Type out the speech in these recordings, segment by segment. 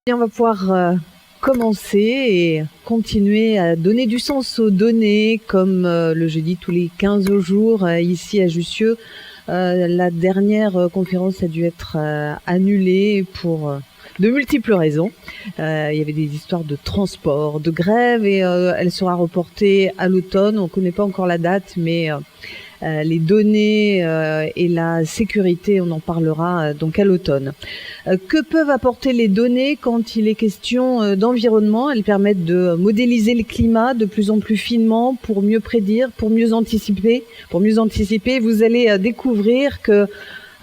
On va pouvoir commencer et continuer à donner du sens aux données, comme le jeudi tous les 15 jours ici à Jussieu. La dernière conférence a dû être annulée pour de multiples raisons. Il y avait des histoires de transport, de grève, et elle sera reportée à l'automne. On ne connaît pas encore la date, mais les données et la sécurité, on en parlera donc à l'automne. Que peuvent apporter les données quand il est question d'environnement? Elles permettent de modéliser le climat de plus en plus finement pour mieux prédire, pour mieux anticiper. Vous allez découvrir que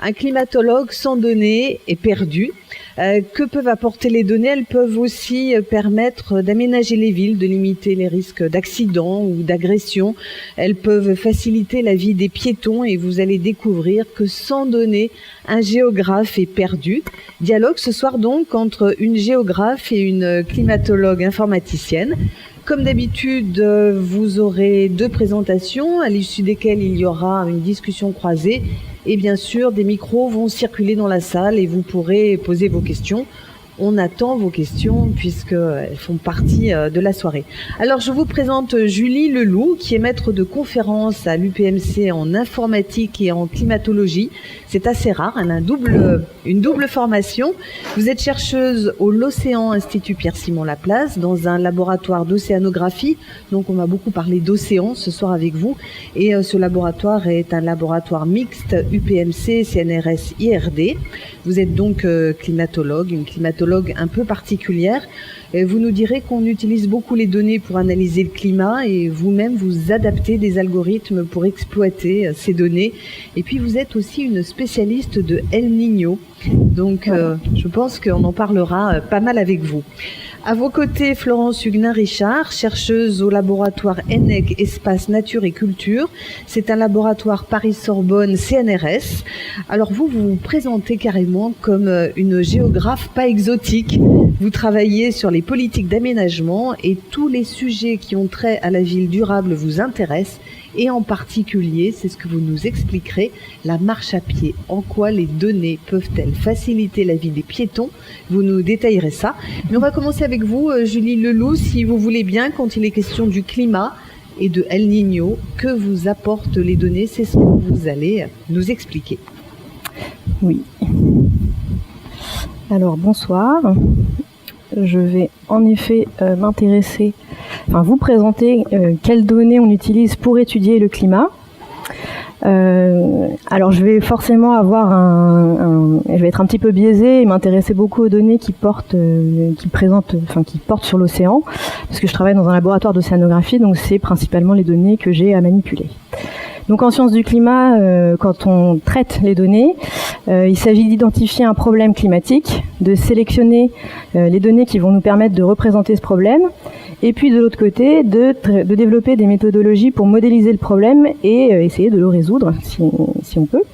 un climatologue sans données est perdu. Que peuvent apporter les données? Elles peuvent aussi permettre d'aménager les villes, de limiter les risques d'accidents ou d'agressions. Elles peuvent faciliter la vie des piétons et vous allez découvrir que sans données, un géographe est perdu. Dialogue ce soir donc entre une géographe et une climatologue informaticienne. Comme d'habitude, vous aurez 2 présentations à l'issue desquelles il y aura une discussion croisée. Et bien sûr, des micros vont circuler dans la salle et vous pourrez poser vos questions. On attend vos questions puisqu'elles font partie de la soirée. Alors, je vous présente Julie Leloup, qui est maître de conférence à l'UPMC en informatique et en climatologie. C'est assez rare, elle a une double formation. Vous êtes chercheuse au l'Océan Institut Pierre-Simon Laplace dans un laboratoire d'océanographie. Donc, on va beaucoup parler d'océan ce soir avec vous. Et ce laboratoire est un laboratoire mixte UPMC, CNRS, IRD. Vous êtes donc climatologue, une climatologue un peu particulière. Vous nous direz qu'on utilise beaucoup les données pour analyser le climat et vous-même vous adaptez des algorithmes pour exploiter ces données. Et puis vous êtes aussi une spécialiste de El Niño. Donc je pense qu'on en parlera pas mal avec vous. À vos côtés, Florence Huguenin-Richard, chercheuse au laboratoire ENNEC Espace Nature et Culture. C'est un laboratoire Paris-Sorbonne CNRS. Alors vous vous présentez carrément comme une géographe pas exotique. Vous travaillez sur les politiques d'aménagement et tous les sujets qui ont trait à la ville durable vous intéressent. Et en particulier, c'est ce que vous nous expliquerez, la marche à pied. En quoi les données peuvent-elles faciliter la vie des piétons? Vous nous détaillerez ça. Mais on va commencer avec vous, Julie Leloup, si vous voulez bien, quand il est question du climat et de El Niño. Que vous apportent les données? C'est ce que vous allez nous expliquer. Oui. Alors, bonsoir. Je vais en effet vous présenter quelles données on utilise pour étudier le climat. Alors je vais forcément avoir je vais être un petit peu biaisée et m'intéresser beaucoup aux données qui portent sur l'océan, parce que je travaille dans un laboratoire d'océanographie, donc c'est principalement les données que j'ai à manipuler. Donc en sciences du climat, quand on traite les données, il s'agit d'identifier un problème climatique, de sélectionner les données qui vont nous permettre de représenter ce problème, et puis de l'autre côté, de développer des méthodologies pour modéliser le problème et essayer de le résoudre, si on peut.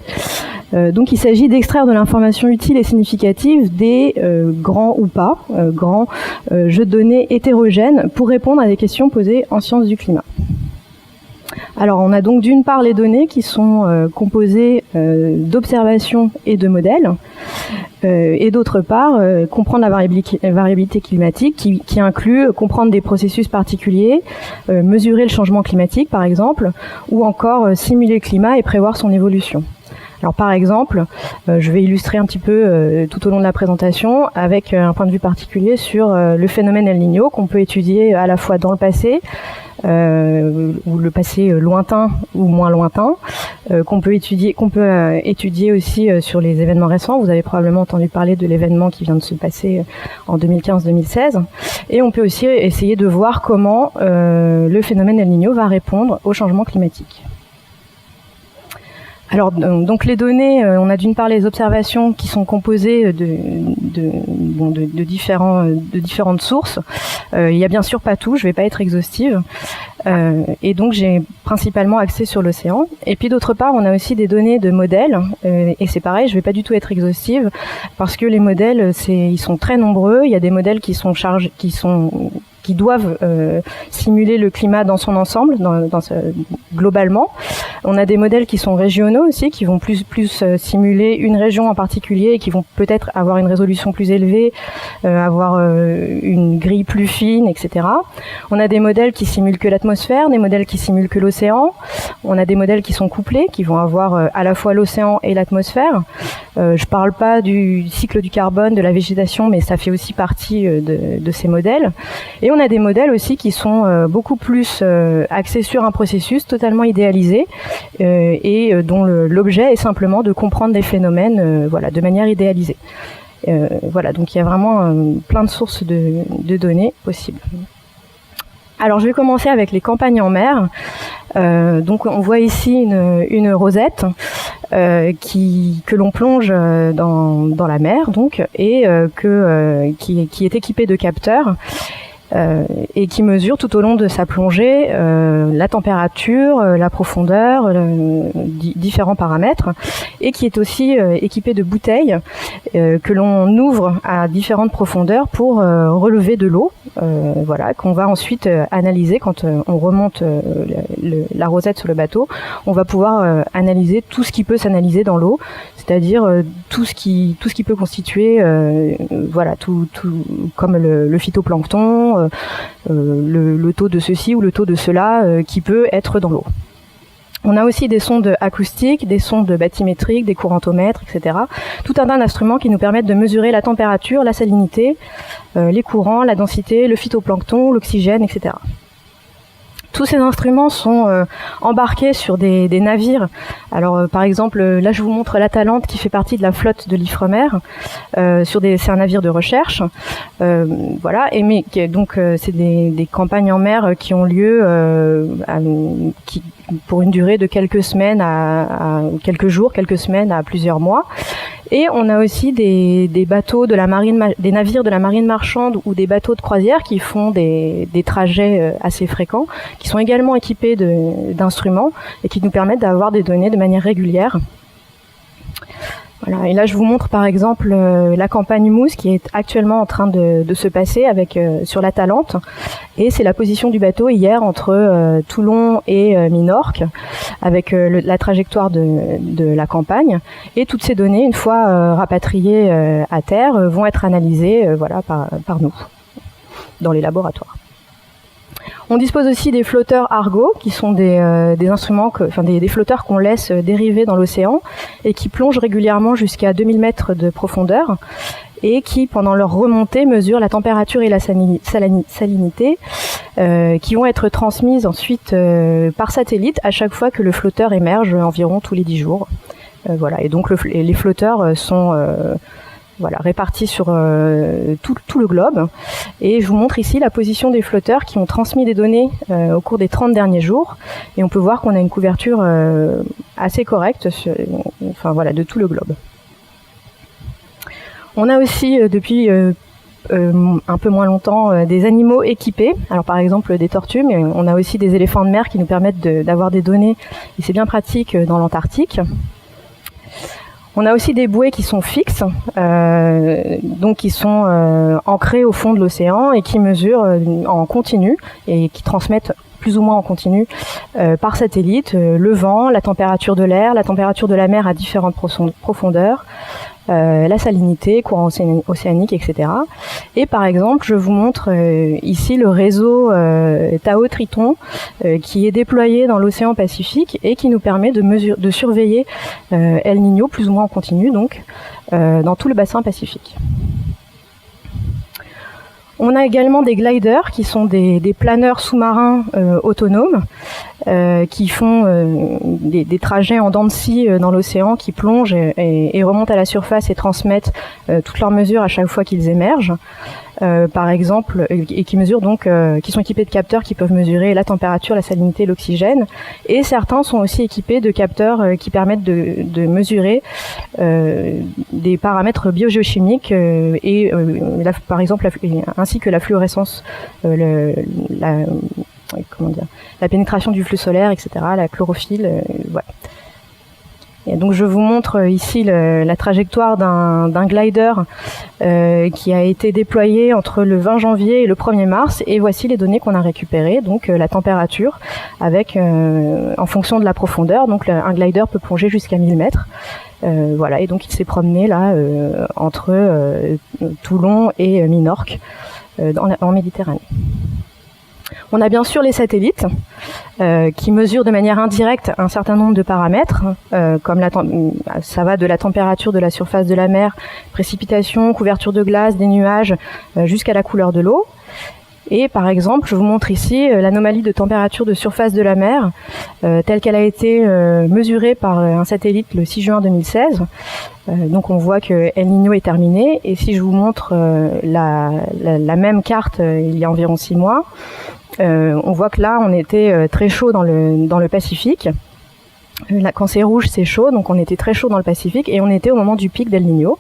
Donc il s'agit d'extraire de l'information utile et significative des grands ou pas, jeux de données hétérogènes pour répondre à des questions posées en sciences du climat. Alors on a donc d'une part les données qui sont composées d'observations et de modèles, et d'autre part comprendre la variabilité climatique qui inclut comprendre des processus particuliers, mesurer le changement climatique par exemple, ou encore simuler le climat et prévoir son évolution. Alors par exemple, je vais illustrer un petit peu tout au long de la présentation avec un point de vue particulier sur le phénomène El Niño qu'on peut étudier à la fois dans le passé, ou le passé lointain ou moins lointain, qu'on peut étudier aussi sur les événements récents. Vous avez probablement entendu parler de l'événement qui vient de se passer en 2015-2016. Et on peut aussi essayer de voir comment le phénomène El Niño va répondre au changement climatique. Alors, donc les données, on a d'une part les observations qui sont composées de différentes sources. Il y a bien sûr pas tout, je vais pas être exhaustive. Et donc j'ai principalement axé sur l'océan. Et puis d'autre part, on a aussi des données de modèles. Et c'est pareil, je vais pas du tout être exhaustive parce que les modèles, ils sont très nombreux. Il y a des modèles qui qui doivent simuler le climat dans son ensemble, globalement. On a des modèles qui sont régionaux aussi, qui vont plus simuler une région en particulier et qui vont peut-être avoir une résolution plus élevée, avoir une grille plus fine, etc. On a des modèles qui simulent que l'atmosphère, des modèles qui simulent que l'océan. On a des modèles qui sont couplés, qui vont avoir à la fois l'océan et l'atmosphère. Je parle pas du cycle du carbone, de la végétation, mais ça fait aussi partie de ces modèles. Et on a des modèles aussi qui sont beaucoup plus axés sur un processus totalement idéalisé et dont l'objet est simplement de comprendre des phénomènes de manière idéalisée. Donc il y a vraiment plein de sources de données possibles. Alors je vais commencer avec les campagnes en mer. Donc on voit ici une rosette que l'on plonge dans la mer, donc, et qui est équipée de capteurs. Et qui mesure tout au long de sa plongée la température, la profondeur, différents paramètres, et qui est aussi équipé de bouteilles que l'on ouvre à différentes profondeurs pour relever de l'eau, qu'on va ensuite analyser quand on remonte la rosette sur le bateau. On va pouvoir analyser tout ce qui peut s'analyser dans l'eau, c'est-à-dire tout ce qui peut constituer tout comme le phytoplancton, le taux de ceci ou le taux de cela qui peut être dans l'eau. On a aussi des sondes acoustiques, des sondes bathymétriques, des courantomètres, etc. Tout un tas d'instruments qui nous permettent de mesurer la température, la salinité, les courants, la densité, le phytoplancton, l'oxygène, etc. Tous ces instruments sont embarqués sur des navires. Alors, par exemple, là, je vous montre l'Atalante qui fait partie de la flotte de l'Ifremer. C'est un navire de recherche. C'est des campagnes en mer qui ont lieu pour une durée de quelques semaines à quelques jours, quelques semaines à plusieurs mois. Et on a aussi des bateaux de la marine, des navires de la marine marchande ou des bateaux de croisière qui font des trajets assez fréquents, qui sont également équipés d'instruments et qui nous permettent d'avoir des données de manière régulière. Voilà. Et là, je vous montre par exemple la campagne Mousse qui est actuellement en train de se passer sur l'Atalante. Et c'est la position du bateau hier entre Toulon et Minorque, avec la trajectoire de la campagne. Et toutes ces données, une fois rapatriées à terre, vont être analysées par nous dans les laboratoires. On dispose aussi des flotteurs Argo, qui sont des instruments, des flotteurs qu'on laisse dériver dans l'océan et qui plongent régulièrement jusqu'à 2000 mètres de profondeur et qui, pendant leur remontée, mesurent la température et la salinité, qui vont être transmises ensuite par satellite à chaque fois que le flotteur émerge, environ tous les 10 jours. Et donc les flotteurs sont répartis sur tout le globe. Et je vous montre ici la position des flotteurs qui ont transmis des données au cours des 30 derniers jours. Et on peut voir qu'on a une couverture assez correcte de tout le globe. On a aussi depuis un peu moins longtemps des animaux équipés. Alors par exemple des tortues, mais on a aussi des éléphants de mer qui nous permettent d'avoir des données. Et c'est bien pratique dans l'Antarctique. On a aussi des bouées qui sont fixes, qui sont ancrées au fond de l'océan et qui mesurent en continu et qui transmettent plus ou moins en continu par satellite le vent, la température de l'air, la température de la mer à différentes profondeurs, la salinité, courant océanique, etc. Et par exemple, je vous montre ici le réseau Tao Triton qui est déployé dans l'océan Pacifique et qui nous permet de surveiller El Niño plus ou moins en continu, donc dans tout le bassin Pacifique. On a également des gliders qui sont des planeurs sous-marins autonomes qui font des trajets en dents de scie dans l'océan, qui plongent et remontent à la surface et transmettent toutes leurs mesures à chaque fois qu'ils émergent. Par exemple, et qui mesurent donc, qui sont équipés de capteurs qui peuvent mesurer la température, la salinité, l'oxygène. Et certains sont aussi équipés de capteurs qui permettent de mesurer des paramètres biogéochimiques par exemple, ainsi que la fluorescence, la pénétration du flux solaire, etc., la chlorophylle, voilà. Et donc je vous montre ici la trajectoire d'un glider qui a été déployé entre le 20 janvier et le 1er mars, et voici les données qu'on a récupérées, donc la température avec en fonction de la profondeur. Donc un glider peut plonger jusqu'à 1000 mètres. Voilà, et donc il s'est promené là entre Toulon et Minorque en Méditerranée. On a bien sûr les satellites qui mesurent de manière indirecte un certain nombre de paramètres, comme ça va de la température de la surface de la mer, précipitations, couverture de glace, des nuages, jusqu'à la couleur de l'eau. Et par exemple, je vous montre ici l'anomalie de température de surface de la mer telle qu'elle a été mesurée par un satellite le 6 juin 2016. Donc on voit que El Niño est terminé. Et si je vous montre la même carte il y a environ 6 mois, on voit que là on était très chaud dans le Pacifique. Là, quand c'est rouge, c'est chaud, donc on était très chaud dans le Pacifique et on était au moment du pic d'El Niño.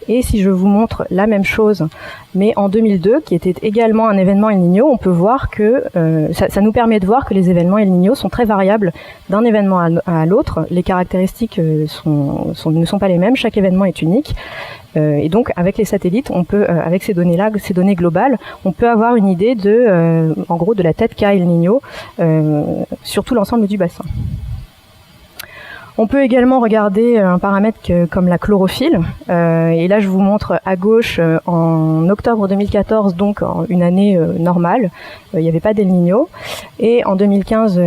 Et si je vous montre la même chose, mais en 2002, qui était également un événement El Niño, on peut voir que ça nous permet de voir que les événements El Niño sont très variables d'un événement à l'autre. Les caractéristiques ne sont pas les mêmes, chaque événement est unique. Et donc, avec les satellites, on peut, avec ces données-là, ces données globales, on peut avoir une idée en gros, de la tête qu'a El Niño sur tout l'ensemble du bassin. On peut également regarder un paramètre comme la chlorophylle. Et là, je vous montre à gauche en octobre 2014, donc une année normale. Il n'y avait pas d'El Niño. Et en 2015,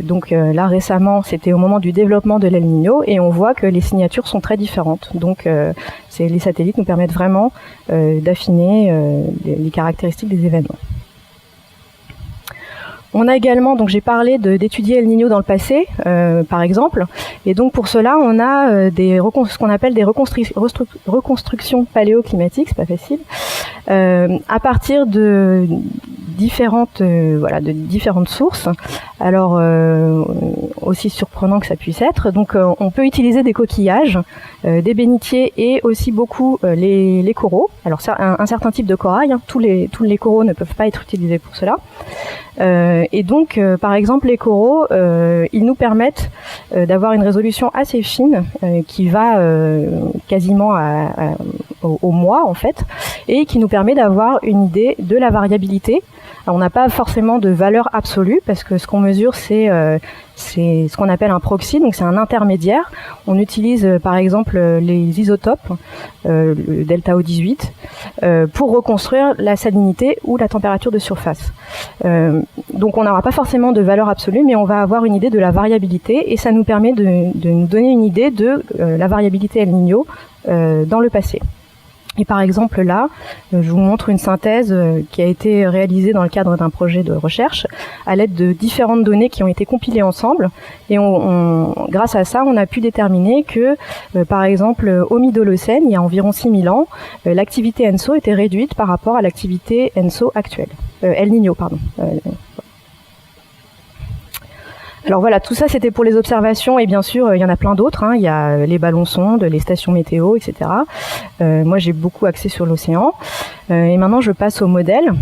donc là récemment, c'était au moment du développement de l'El Niño. Et on voit que les signatures sont très différentes. Donc les satellites nous permettent vraiment d'affiner les caractéristiques des événements. On a également, donc j'ai parlé d'étudier El Niño dans le passé, par exemple, et donc pour cela on a ce qu'on appelle des reconstructions paléoclimatiques, c'est pas facile, à partir de différentes sources. Alors aussi surprenant que ça puisse être, donc on peut utiliser des coquillages, des bénitiers et aussi beaucoup les coraux. Alors ça, un certain type de corail, hein, tous les coraux ne peuvent pas être utilisés pour cela. Et donc, par exemple, les coraux, ils nous permettent d'avoir une résolution assez fine qui va quasiment au mois, en fait, et qui nous permet d'avoir une idée de la variabilité. Alors, on n'a pas forcément de valeur absolue parce que ce qu'on mesure, c'est ce qu'on appelle un proxy, donc c'est un intermédiaire. On utilise par exemple les isotopes, le delta O18, pour reconstruire la salinité ou la température de surface. Donc on n'aura pas forcément de valeur absolue, mais on va avoir une idée de la variabilité et ça nous permet de nous donner une idée de la variabilité El Niño dans le passé. Et par exemple là, je vous montre une synthèse qui a été réalisée dans le cadre d'un projet de recherche à l'aide de différentes données qui ont été compilées ensemble. Et grâce à ça, on a pu déterminer que, par exemple, au Middle-Holocène, il y a environ 6000 ans, l'activité ENSO était réduite par rapport à l'activité ENSO actuelle. El Niño, pardon. Alors voilà, tout ça c'était pour les observations et bien sûr il y en a plein d'autres, hein. Il y a les ballons sondes, les stations météo, etc. Moi j'ai beaucoup axé sur l'océan. Et maintenant je passe aux modèles.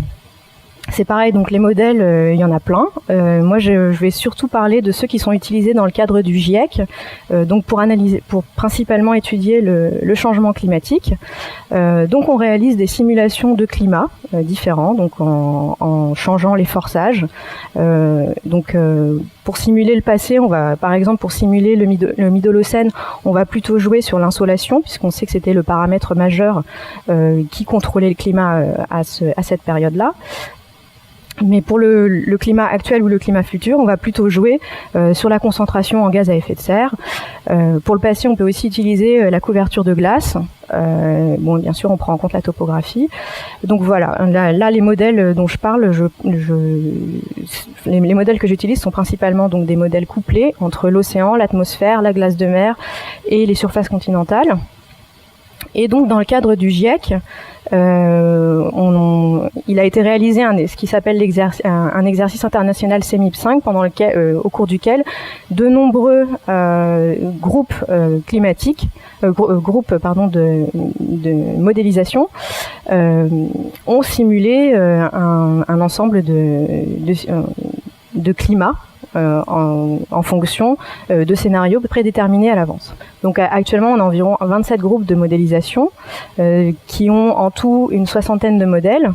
C'est pareil, donc les modèles, il y en a plein. Moi, je vais surtout parler de ceux qui sont utilisés dans le cadre du GIEC, donc pour principalement étudier le changement climatique. Donc, on réalise des simulations de climat différents, donc en changeant les forçages. Pour simuler le passé, on va, par exemple, pour simuler le Middle-Holocène, on va plutôt jouer sur l'insolation, puisqu'on sait que c'était le paramètre majeur qui contrôlait le climat à cette période-là. Mais pour le climat actuel ou le climat futur, on va plutôt jouer sur la concentration en gaz à effet de serre. Pour le passé, on peut aussi utiliser la couverture de glace. Bon, bien sûr, on prend en compte la topographie. Donc voilà, là les modèles dont je parle, les modèles que j'utilise sont principalement donc des modèles couplés entre l'océan, l'atmosphère, la glace de mer et les surfaces continentales. Et donc dans le cadre du GIEC, il a été réalisé ce qui s'appelle un exercice international CEMIP5 au cours duquel de nombreux groupes climatiques, de modélisation ont simulé un ensemble de climats en fonction de scénarios prédéterminés à l'avance. Donc actuellement, on a environ 27 groupes de modélisation qui ont en tout une soixantaine de modèles,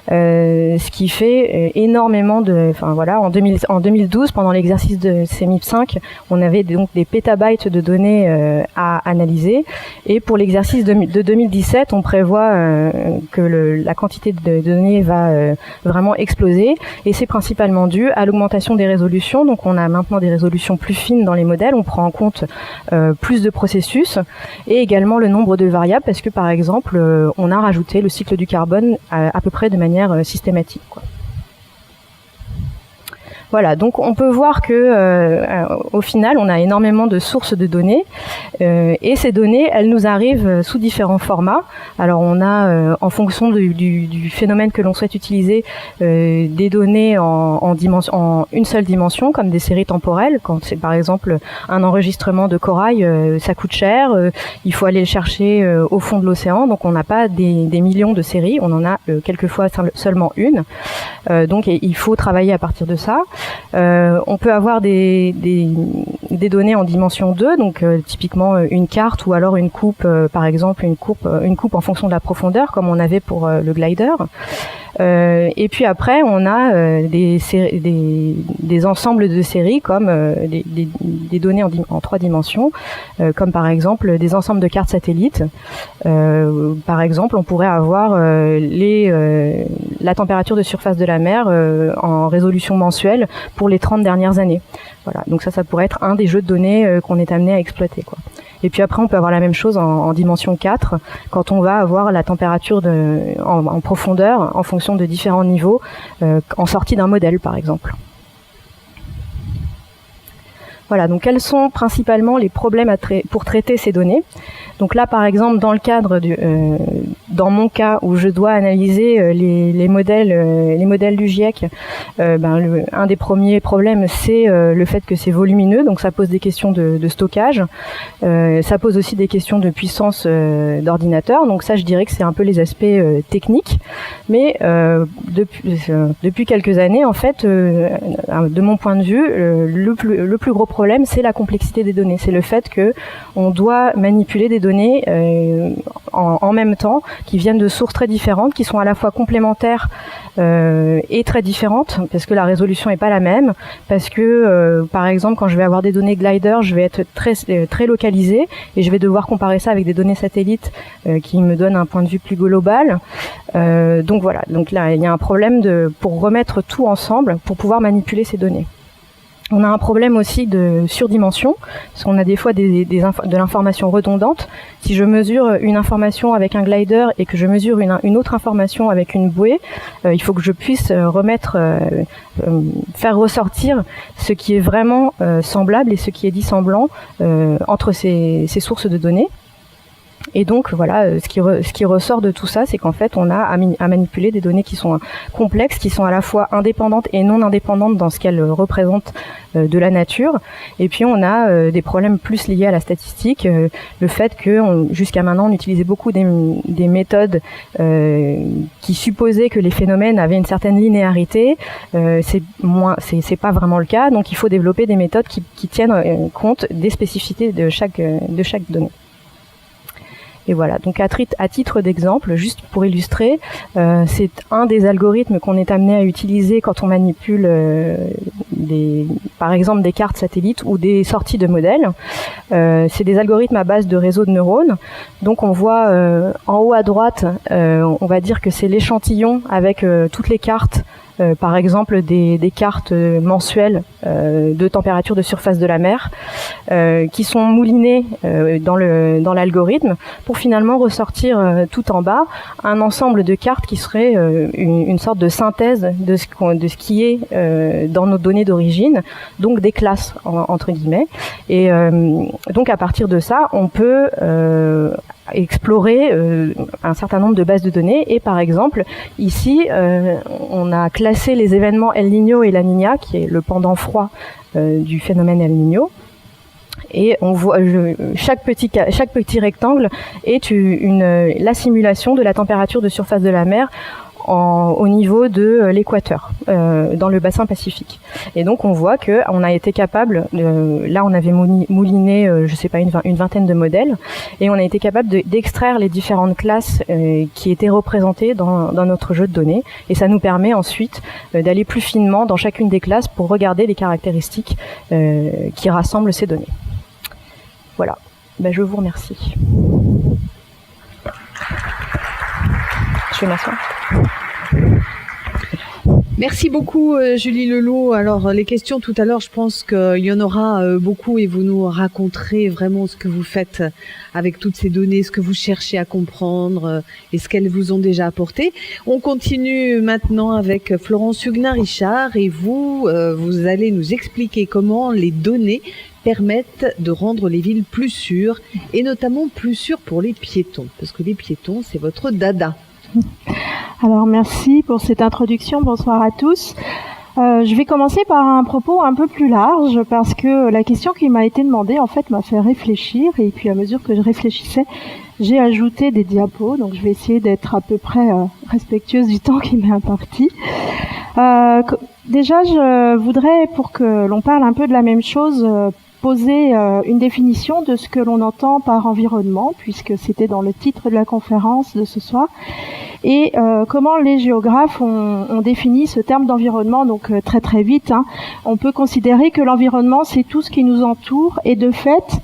ce qui fait énormément de... Enfin voilà, en 2012, pendant l'exercice de CMIP 5, on avait donc des pétabytes de données à analyser. Et pour l'exercice de 2017, on prévoit que la quantité de données va vraiment exploser. Et c'est principalement dû à l'augmentation des résolutions. Donc on a maintenant des résolutions plus fines dans les modèles. On prend en compte plus de processus et également le nombre de variables parce que par exemple on a rajouté le cycle du carbone à peu près de manière systématique, quoi. Voilà, donc on peut voir que au final, on a énormément de sources de données et ces données, elles nous arrivent sous différents formats. Alors on a, en fonction du phénomène que l'on souhaite utiliser, des données en une seule dimension, comme des séries temporelles. Quand c'est par exemple un enregistrement de corail, ça coûte cher, il faut aller le chercher au fond de l'océan, donc on n'a pas des millions de séries, on en a quelquefois seulement une. Donc il faut travailler à partir de ça. On peut avoir des données en dimension 2, donc typiquement une carte ou alors une coupe, par exemple une coupe en fonction de la profondeur, comme on avait pour le glider. Et puis après, on a des ensembles de séries comme des données en 3 dimensions, comme par exemple des ensembles de cartes satellites. Par exemple, on pourrait avoir la température de surface de la mer en résolution mensuelle pour les 30 dernières années. Voilà, donc ça pourrait être un des jeux de données qu'on est amené à exploiter, quoi. Et puis après, on peut avoir la même chose en dimension 4, quand on va avoir la température en profondeur en fonction de différents niveaux, en sortie d'un modèle, par exemple. Voilà, donc quels sont principalement les problèmes pour traiter ces données? Donc là, par exemple, dans le cadre dans mon cas où je dois analyser les modèles du GIEC, un des premiers problèmes, c'est le fait que c'est volumineux, donc ça pose des questions de stockage. Ça pose aussi des questions de puissance d'ordinateur. Donc ça, je dirais que c'est un peu les aspects techniques. Mais depuis quelques années, en fait, de mon point de vue, le plus gros problème, c'est la complexité des données. C'est le fait que on doit manipuler des données en même temps, qui viennent de sources très différentes, qui sont à la fois complémentaires et très différentes, parce que la résolution n'est pas la même, parce que par exemple, quand je vais avoir des données glider, je vais être très localisée et je vais devoir comparer ça avec des données satellites qui me donnent un point de vue plus global. Donc voilà, donc là il y a un problème pour remettre tout ensemble pour pouvoir manipuler ces données. On a un problème aussi de surdimension, parce qu'on a des fois de l'information redondante. Si je mesure une information avec un glider et que je mesure une autre information avec une bouée, il faut que je puisse faire ressortir ce qui est vraiment semblable et ce qui est dissemblant entre ces sources de données. Et donc voilà, ce qui ressort de tout ça, c'est qu'en fait on a à manipuler des données qui sont complexes, qui sont à la fois indépendantes et non indépendantes dans ce qu'elles représentent de la nature. Et puis on a des problèmes plus liés à la statistique, le fait que jusqu'à maintenant on utilisait beaucoup des méthodes qui supposaient que les phénomènes avaient une certaine linéarité. C'est pas vraiment le cas, donc il faut développer des méthodes qui tiennent compte des spécificités de chaque donnée. Et voilà, donc à titre d'exemple, juste pour illustrer, c'est un des algorithmes qu'on est amené à utiliser quand on manipule par exemple des cartes satellites ou des sorties de modèles. C'est des algorithmes à base de réseaux de neurones. Donc on voit en haut à droite, on va dire que c'est l'échantillon avec toutes les cartes. Par exemple des cartes mensuelles de température de surface de la mer qui sont moulinées dans l'algorithme pour finalement ressortir tout en bas un ensemble de cartes qui serait une sorte de synthèse de ce qui est dans nos données d'origine, donc des classes entre guillemets. Et donc à partir de ça, on peut explorer un certain nombre de bases de données. Et par exemple, ici, on a classé les événements El Niño et La Niña, qui est le pendant froid du phénomène El Niño. Et on voit chaque petit rectangle est la simulation de la température de surface de la mer au niveau de l'équateur, dans le bassin pacifique. Et donc on voit que on a été capable, là on avait mouliné, je sais pas, une vingtaine de modèles, et on a été capable d'extraire les différentes classes qui étaient représentées dans notre jeu de données, et ça nous permet ensuite d'aller plus finement dans chacune des classes pour regarder les caractéristiques qui rassemblent ces données. Voilà. Ben, je vous remercie. Je vais m'asseoir. Merci beaucoup Julie Lelot. Alors les questions tout à l'heure, je pense qu'il y en aura beaucoup et vous nous raconterez vraiment ce que vous faites avec toutes ces données, ce que vous cherchez à comprendre et ce qu'elles vous ont déjà apporté. On continue maintenant avec Florence Huguenin-Richard et vous allez nous expliquer comment les données permettent de rendre les villes plus sûres et notamment plus sûres pour les piétons, parce que les piétons, c'est votre dada. Alors merci pour cette introduction, bonsoir à tous. Je vais commencer par un propos un peu plus large parce que la question qui m'a été demandée en fait m'a fait réfléchir et puis à mesure que je réfléchissais, j'ai ajouté des diapos, donc je vais essayer d'être à peu près respectueuse du temps qui m'est imparti. Déjà, je voudrais, pour que l'on parle un peu de la même chose, poser une définition de ce que l'on entend par environnement, puisque c'était dans le titre de la conférence de ce soir, et comment les géographes ont défini ce terme d'environnement. Donc très très vite, on peut considérer que l'environnement, c'est tout ce qui nous entoure, et de fait,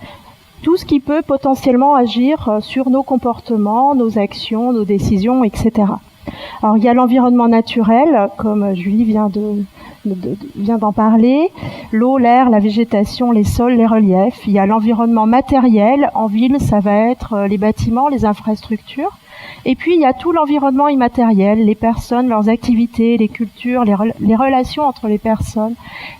tout ce qui peut potentiellement agir sur nos comportements, nos actions, nos décisions, etc. Alors il y a l'environnement naturel, comme Julie vient d'en parler, l'eau, l'air, la végétation, les sols, les reliefs. Il y a l'environnement matériel, en ville ça va être les bâtiments, les infrastructures. Et puis il y a tout l'environnement immatériel, les personnes, leurs activités, les cultures, les relations entre les personnes,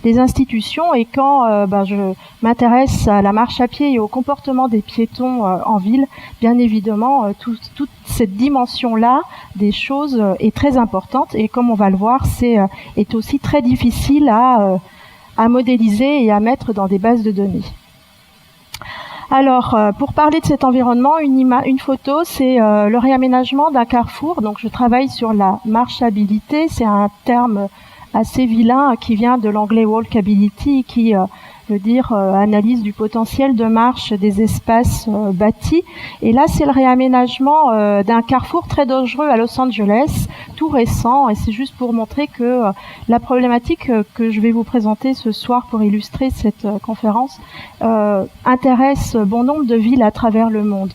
les institutions. Et quand je m'intéresse à la marche à pied et au comportement des piétons en ville, bien évidemment, toute cette dimension-là des choses est très importante. Et comme on va le voir, est aussi très difficile à modéliser et à mettre dans des bases de données. Alors, pour parler de cet environnement, une photo, c'est le réaménagement d'un carrefour. Donc, je travaille sur la marchabilité. C'est un terme assez vilain qui vient de l'anglais walkability, qui veut dire analyse du potentiel de marche des espaces bâtis. Et là, c'est le réaménagement d'un carrefour très dangereux à Los Angeles, tout récent. Et c'est juste pour montrer que la problématique que je vais vous présenter ce soir pour illustrer cette conférence intéresse bon nombre de villes à travers le monde.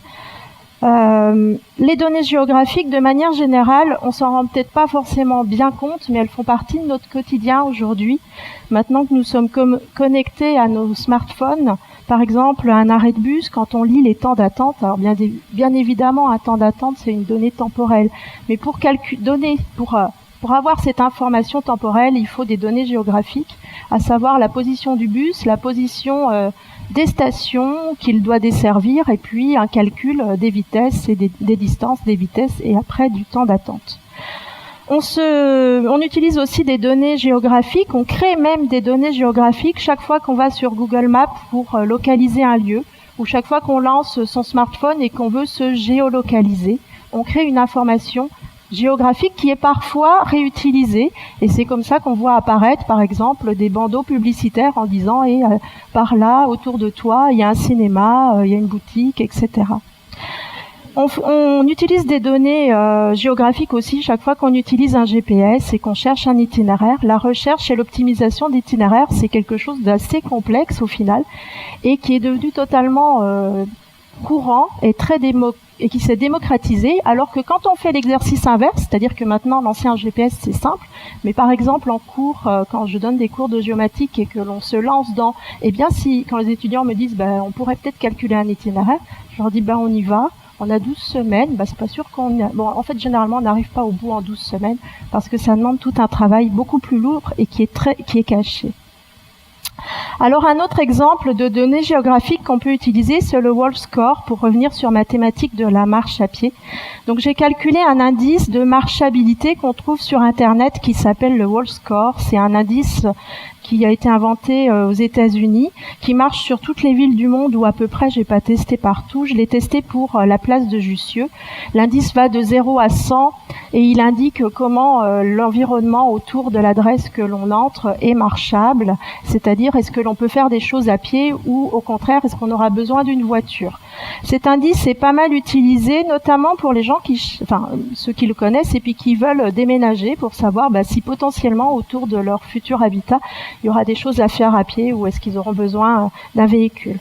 Les données géographiques, de manière générale, on s'en rend peut-être pas forcément bien compte, mais elles font partie de notre quotidien aujourd'hui. Maintenant que nous sommes connectés à nos smartphones, par exemple, un arrêt de bus, quand on lit les temps d'attente, alors bien évidemment, un temps d'attente, c'est une donnée temporelle, mais pour avoir cette information temporelle, il faut des données géographiques, à savoir la position du bus, la position des stations qu'il doit desservir, et puis un calcul des vitesses et des distances, des vitesses, et après du temps d'attente. On utilise aussi des données géographiques, on crée même des données géographiques chaque fois qu'on va sur Google Maps pour localiser un lieu, ou chaque fois qu'on lance son smartphone et qu'on veut se géolocaliser, on crée une information géographique qui est parfois réutilisée, et c'est comme ça qu'on voit apparaître par exemple des bandeaux publicitaires en disant par là autour de toi il y a un cinéma, il y a une boutique, etc. On utilise des données géographiques aussi chaque fois qu'on utilise un GPS et qu'on cherche un itinéraire. La recherche et l'optimisation d'itinéraires, c'est quelque chose d'assez complexe au final et qui est devenu totalement courant et et qui s'est démocratisé, alors que quand on fait l'exercice inverse, c'est-à-dire que maintenant l'ancien GPS c'est simple, mais par exemple en cours, quand je donne des cours de géomatique et que l'on se lance dans, quand les étudiants me disent on pourrait peut-être calculer un itinéraire, je leur dis on y va, on a 12 semaines, c'est pas sûr en fait généralement on n'arrive pas au bout en 12 semaines parce que ça demande tout un travail beaucoup plus lourd et qui est caché. Alors un autre exemple de données géographiques qu'on peut utiliser, c'est le Wolf Score, pour revenir sur ma thématique de la marche à pied. Donc j'ai calculé un indice de marchabilité qu'on trouve sur Internet qui s'appelle le Wolf Score. C'est un indice qui a été inventé aux États-Unis, qui marche sur toutes les villes du monde, ou à peu près. J'ai pas testé partout. Je l'ai testé pour la place de Jussieu. L'indice va de 0 à 100 et il indique comment l'environnement autour de l'adresse que l'on entre est marchable, c'est-à-dire est-ce que l'on peut faire des choses à pied ou au contraire est-ce qu'on aura besoin d'une voiture. Cet indice est pas mal utilisé, notamment pour les gens ceux qui le connaissent et puis qui veulent déménager pour savoir si potentiellement autour de leur futur habitat, il y aura des choses à faire à pied ou est-ce qu'ils auront besoin d'un véhicule.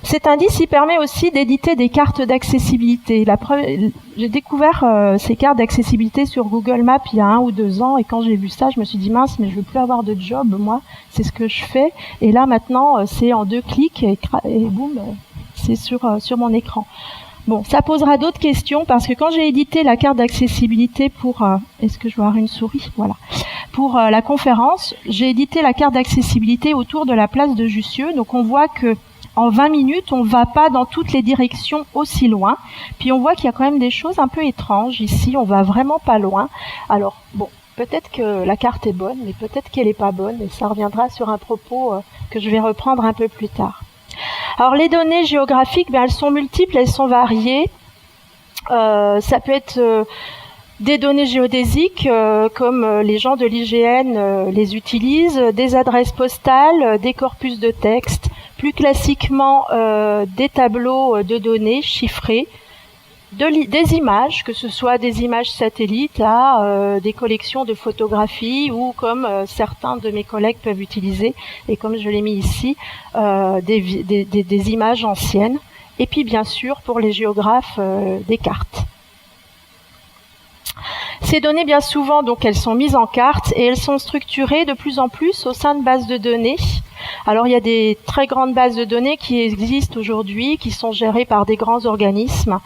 Cet indice, il permet aussi d'éditer des cartes d'accessibilité. J'ai découvert ces cartes d'accessibilité sur Google Maps il y a 1 ou 2 ans et quand j'ai vu ça, je me suis dit mince, mais je veux plus avoir de job, moi, c'est ce que je fais. Et là maintenant, c'est en 2 clics et boum, c'est sur mon écran. Bon, ça posera d'autres questions parce que quand j'ai édité la carte d'accessibilité pour est-ce que je vais avoir une souris ? Voilà. Pour la conférence, j'ai édité la carte d'accessibilité autour de la place de Jussieu. Donc on voit que en 20 minutes, on va pas dans toutes les directions aussi loin. Puis on voit qu'il y a quand même des choses un peu étranges ici, on va vraiment pas loin. Alors bon, peut-être que la carte est bonne, mais peut-être qu'elle est pas bonne et ça reviendra sur un propos que je vais reprendre un peu plus tard. Alors les données géographiques, elles sont multiples, elles sont variées. Ça peut être des données géodésiques, comme les gens de l'IGN les utilisent, des adresses postales, des corpus de texte, plus classiquement des tableaux de données chiffrés, des images, que ce soit des images satellites à des collections de photographies ou comme certains de mes collègues peuvent utiliser, et comme je l'ai mis ici, des images anciennes. Et puis bien sûr pour les géographes des cartes. Ces données, bien souvent, donc elles sont mises en carte et elles sont structurées de plus en plus au sein de bases de données. Alors il y a des très grandes bases de données qui existent aujourd'hui, qui sont gérées par des grands organismes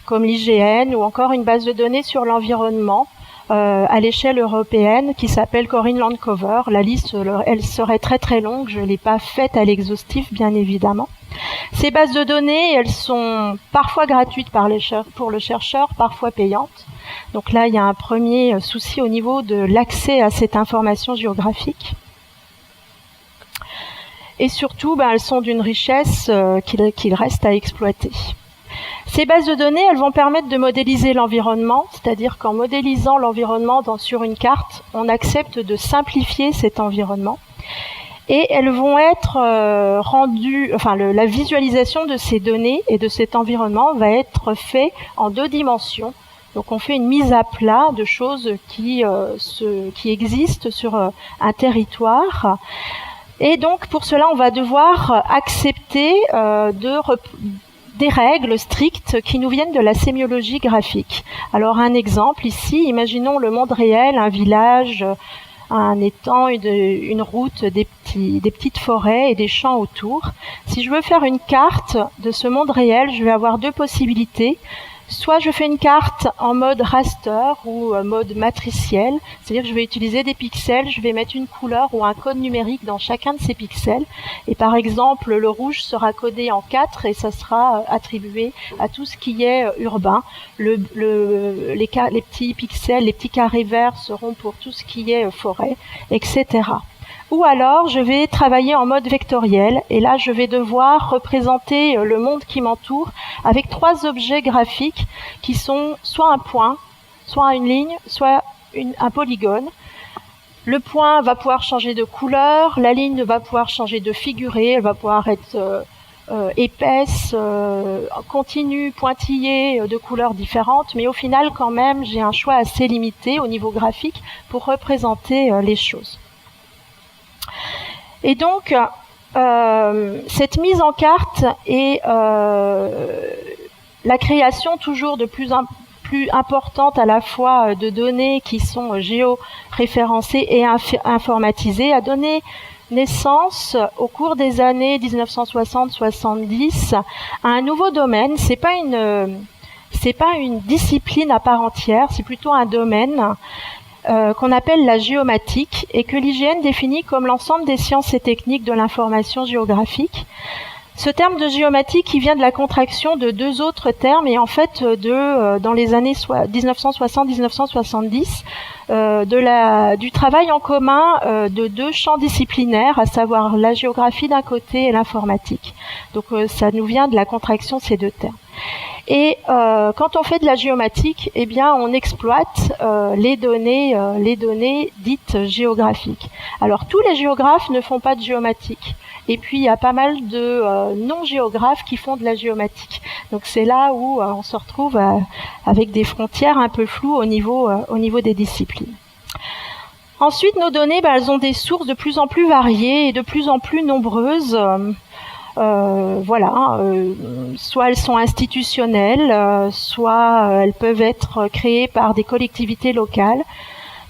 comme l'IGN ou encore une base de données sur l'environnement à l'échelle européenne qui s'appelle Corinne Landcover. La liste, elle serait très très longue, je ne l'ai pas faite à l'exhaustif bien évidemment. Ces bases de données, elles sont parfois gratuites pour le chercheur, parfois payantes. Donc là, il y a un premier souci au niveau de l'accès à cette information géographique. Et surtout, elles sont d'une richesse qu'il reste à exploiter. Ces bases de données, elles vont permettre de modéliser l'environnement, c'est-à-dire qu'en modélisant l'environnement sur une carte, on accepte de simplifier cet environnement. Et elles vont être rendues, la visualisation de ces données et de cet environnement va être fait en 2 dimensions. Donc on fait une mise à plat de choses qui existent sur un territoire. Et donc pour cela, on va devoir accepter des règles strictes qui nous viennent de la sémiologie graphique. Alors un exemple ici, imaginons le monde réel, un village, un étang, une route, des petites forêts et des champs autour. Si je veux faire une carte de ce monde réel, je vais avoir 2 possibilités. Soit je fais une carte en mode raster ou mode matriciel, c'est-à-dire que je vais utiliser des pixels, je vais mettre une couleur ou un code numérique dans chacun de ces pixels. Et par exemple, le rouge sera codé en 4 et ça sera attribué à tout ce qui est urbain. Les petits pixels, les petits carrés verts seront pour tout ce qui est forêt, etc. Ou alors, je vais travailler en mode vectoriel et là, je vais devoir représenter le monde qui m'entoure avec 3 objets graphiques qui sont soit un point, soit une ligne, soit un polygone. Le point va pouvoir changer de couleur, la ligne va pouvoir changer de figuré, elle va pouvoir être épaisse, continue, pointillée, de couleurs différentes, mais au final, quand même, j'ai un choix assez limité au niveau graphique pour représenter les choses. Et donc, cette mise en carte et la création toujours de plus importante à la fois de données qui sont géoréférencées et informatisées a donné naissance au cours des années 1960-70 à un nouveau domaine. C'est pas une discipline à part entière, c'est plutôt un domaine qu'on appelle la géomatique et que l'IGN définit comme l'ensemble des sciences et techniques de l'information géographique. Ce terme de géomatique, qui vient de la contraction de deux autres termes, et en fait dans les années 1960-1970, du travail en commun de deux champs disciplinaires, à savoir la géographie d'un côté et l'informatique. Donc ça nous vient de la contraction de ces deux termes. Et quand on fait de la géomatique, eh bien, on exploite les données dites géographiques. Alors, tous les géographes ne font pas de géomatique. Et puis, il y a pas mal de non-géographes qui font de la géomatique. Donc, c'est là où on se retrouve avec des frontières un peu floues au niveau des disciplines. Ensuite, nos données, elles ont des sources de plus en plus variées et de plus en plus nombreuses. Soit elles sont institutionnelles, soit elles peuvent être créées par des collectivités locales,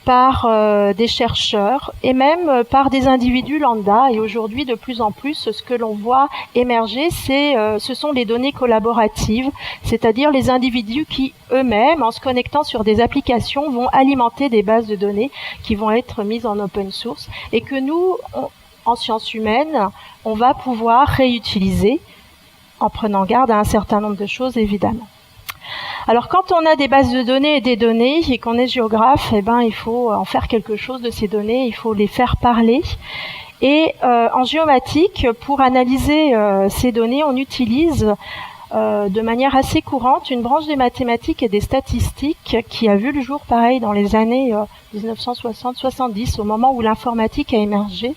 par des chercheurs et même par des individus lambda. Et aujourd'hui, de plus en plus, ce que l'on voit émerger, ce sont les données collaboratives, c'est-à-dire les individus qui eux-mêmes, en se connectant sur des applications, vont alimenter des bases de données qui vont être mises en open source et que nous, en sciences humaines, on va pouvoir réutiliser en prenant garde à un certain nombre de choses, évidemment. Alors, quand on a des bases de données et des données et qu'on est géographe, il faut en faire quelque chose de ces données, il faut les faire parler. Et en géomatique, pour analyser ces données, on utilise de manière assez courante une branche des mathématiques et des statistiques qui a vu le jour, pareil, dans les années 1960-70, au moment où l'informatique a émergé,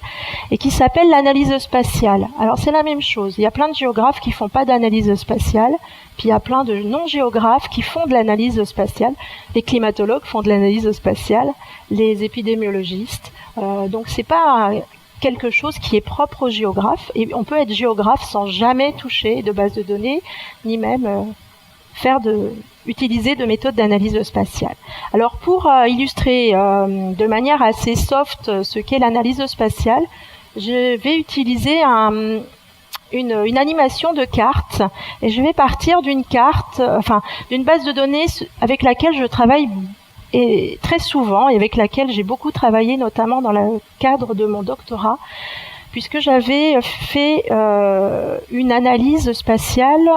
et qui s'appelle l'analyse spatiale. Alors c'est la même chose, il y a plein de géographes qui font pas d'analyse spatiale, puis il y a plein de non-géographes qui font de l'analyse spatiale. Les climatologues font de l'analyse spatiale, les épidémiologistes, donc c'est pas quelque chose qui est propre aux géographes, et on peut être géographe sans jamais toucher de base de données, ni même utiliser de méthodes d'analyse spatiale. Alors pour illustrer de manière assez soft ce qu'est l'analyse spatiale, je vais utiliser une animation de cartes, et je vais partir d'une base de données avec laquelle je travaille et très souvent, et avec laquelle j'ai beaucoup travaillé, notamment dans le cadre de mon doctorat, puisque j'avais fait une analyse spatiale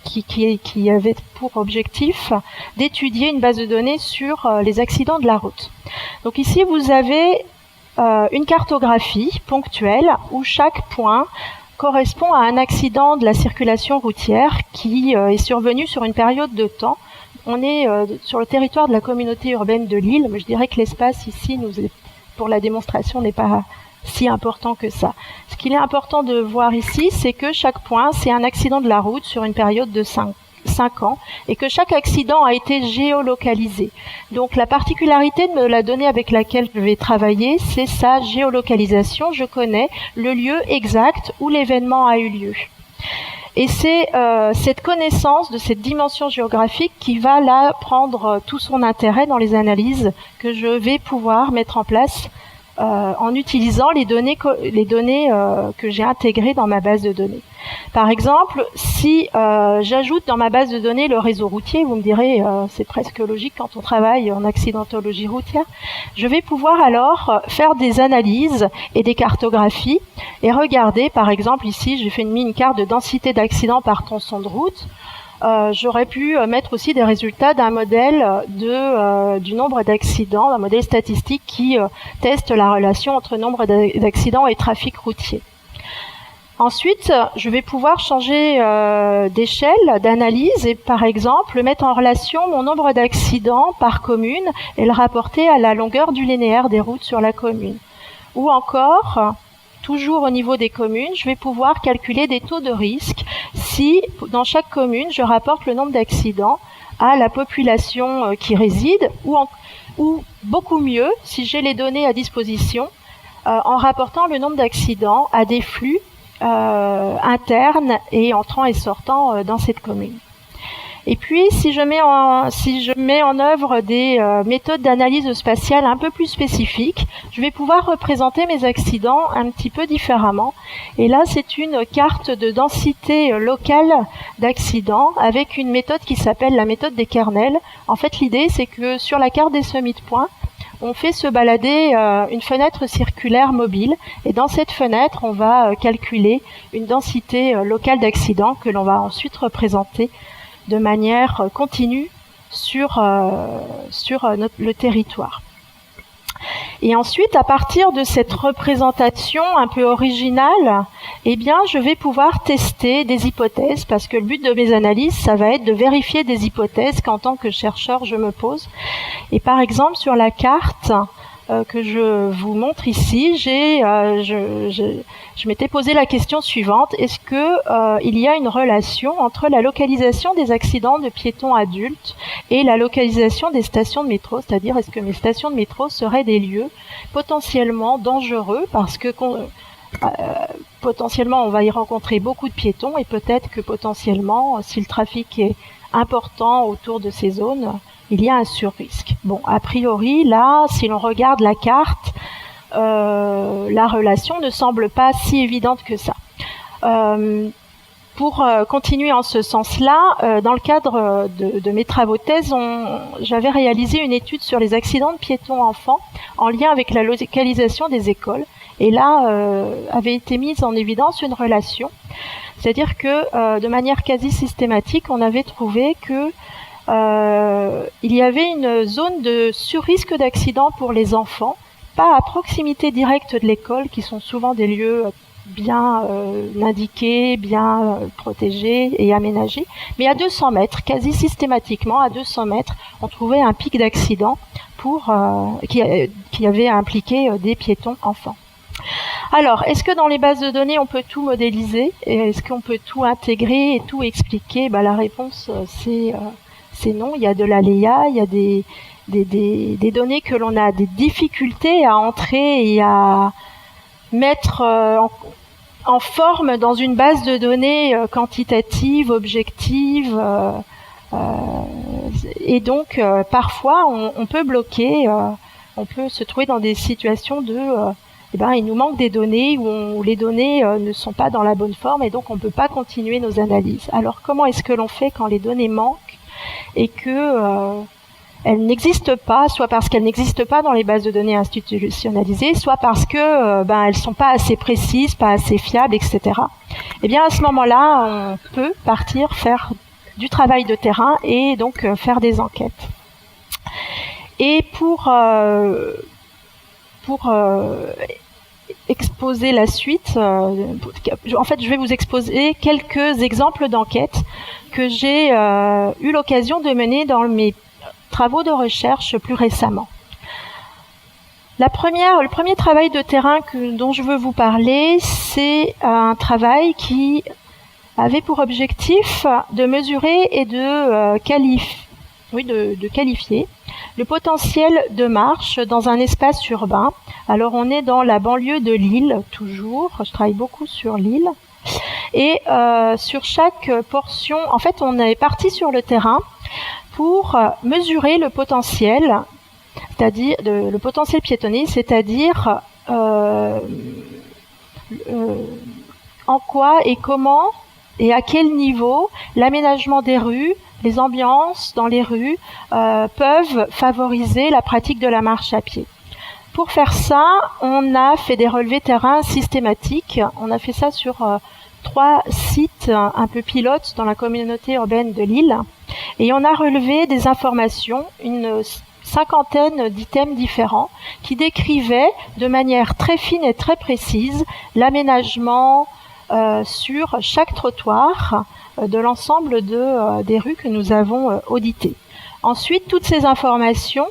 qui avait pour objectif d'étudier une base de données sur les accidents de la route. Donc ici, vous avez une cartographie ponctuelle où chaque point correspond à un accident de la circulation routière qui est survenu sur une période de temps. On est sur le territoire de la communauté urbaine de Lille, mais je dirais que l'espace ici, pour la démonstration, n'est pas si important que ça. Ce qu'il est important de voir ici, c'est que chaque point, c'est un accident de la route sur une période de 5 ans, et que chaque accident a été géolocalisé. Donc la particularité de la donnée avec laquelle je vais travailler, c'est sa géolocalisation. Je connais le lieu exact où l'événement a eu lieu. Et c'est cette connaissance de cette dimension géographique qui va là prendre tout son intérêt dans les analyses que je vais pouvoir mettre en place en utilisant les données que j'ai intégrées dans ma base de données. Par exemple, si j'ajoute dans ma base de données le réseau routier, vous me direz c'est presque logique quand on travaille en accidentologie routière, je vais pouvoir alors faire des analyses et des cartographies et regarder, par exemple ici j'ai fait une carte de densité d'accidents par tronçon de route. J'aurais pu mettre aussi des résultats d'un modèle du nombre d'accidents, un modèle statistique qui teste la relation entre nombre d'accidents et trafic routier. Ensuite, je vais pouvoir changer d'échelle d'analyse et par exemple mettre en relation mon nombre d'accidents par commune et le rapporter à la longueur du linéaire des routes sur la commune. Ou encore, toujours au niveau des communes, je vais pouvoir calculer des taux de risque si, dans chaque commune, je rapporte le nombre d'accidents à la population qui réside, ou beaucoup mieux, si j'ai les données à disposition, en rapportant le nombre d'accidents à des flux internes et entrant et sortant dans cette commune. Et puis, si je mets en œuvre des méthodes d'analyse spatiale un peu plus spécifiques, je vais pouvoir représenter mes accidents un petit peu différemment. Et là, c'est une carte de densité locale d'accidents avec une méthode qui s'appelle la méthode des kernels. En fait, l'idée, c'est que sur la carte des semis de points, on fait se balader une fenêtre circulaire mobile. Et dans cette fenêtre, on va calculer une densité locale d'accidents que l'on va ensuite représenter de manière continue sur le territoire. Et ensuite, à partir de cette représentation un peu originale, eh bien, je vais pouvoir tester des hypothèses, parce que le but de mes analyses, ça va être de vérifier des hypothèses qu'en tant que chercheur, je me pose. Et par exemple, sur la carte que je vous montre ici, je m'étais posé la question suivante: est-ce que il y a une relation entre la localisation des accidents de piétons adultes et la localisation des stations de métro, c'est-à-dire est-ce que mes stations de métro seraient des lieux potentiellement dangereux parce que potentiellement on va y rencontrer beaucoup de piétons et peut-être que potentiellement, si le trafic est important autour de ces zones, il y a un surrisque. Bon, a priori, là, si l'on regarde la carte, la relation ne semble pas si évidente que ça. Pour continuer en ce sens-là, dans le cadre de mes travaux de thèse, j'avais réalisé une étude sur les accidents de piétons enfants en lien avec la localisation des écoles. Et là, avait été mise en évidence une relation. C'est-à-dire que, de manière quasi systématique, on avait trouvé que il y avait une zone de surrisque d'accident pour les enfants, pas à proximité directe de l'école, qui sont souvent des lieux bien indiqués, bien protégés et aménagés, mais à 200 mètres, quasi systématiquement, à 200 mètres, on trouvait un pic d'accident qui avait impliqué des piétons enfants. Alors, est-ce que dans les bases de données, on peut tout modéliser? Est-ce qu'on peut tout intégrer et tout expliquer? La réponse, c'est non. Il y a de l'aléa, il y a des données que l'on a des difficultés à entrer et à mettre en forme dans une base de données quantitative, objective. Et donc, parfois, on peut bloquer, on peut se trouver dans des situations de... il nous manque des données où les données ne sont pas dans la bonne forme et donc on ne peut pas continuer nos analyses. Alors, comment est-ce que l'on fait quand les données manquent et que elles n'existent pas, soit parce qu'elles n'existent pas dans les bases de données institutionnalisées, soit parce que elles sont pas assez précises, pas assez fiables, etc. Eh bien, à ce moment-là, on peut partir faire du travail de terrain et donc faire des enquêtes. Et pour exposer la suite, en fait, je vais vous exposer quelques exemples d'enquêtes que j'ai eu l'occasion de mener dans mes travaux de recherche plus récemment. Le premier travail de terrain dont je veux vous parler, c'est un travail qui avait pour objectif de mesurer et de qualifier le potentiel de marche dans un espace urbain. Alors on est dans la banlieue de Lille, toujours, je travaille beaucoup sur Lille, et sur chaque portion, en fait on est parti sur le terrain pour mesurer le potentiel, c'est-à-dire le potentiel piétonnier, c'est-à-dire en quoi et comment et à quel niveau l'aménagement des rues, les ambiances dans les rues peuvent favoriser la pratique de la marche à pied. Pour faire ça, on a fait des relevés terrain systématiques. On a fait ça sur 3 sites un peu pilotes dans la communauté urbaine de Lille. Et on a relevé des informations, une 50aine d'items différents qui décrivaient de manière très fine et très précise l'aménagement sur chaque trottoir de l'ensemble des rues que nous avons auditées. Ensuite, toutes ces informations,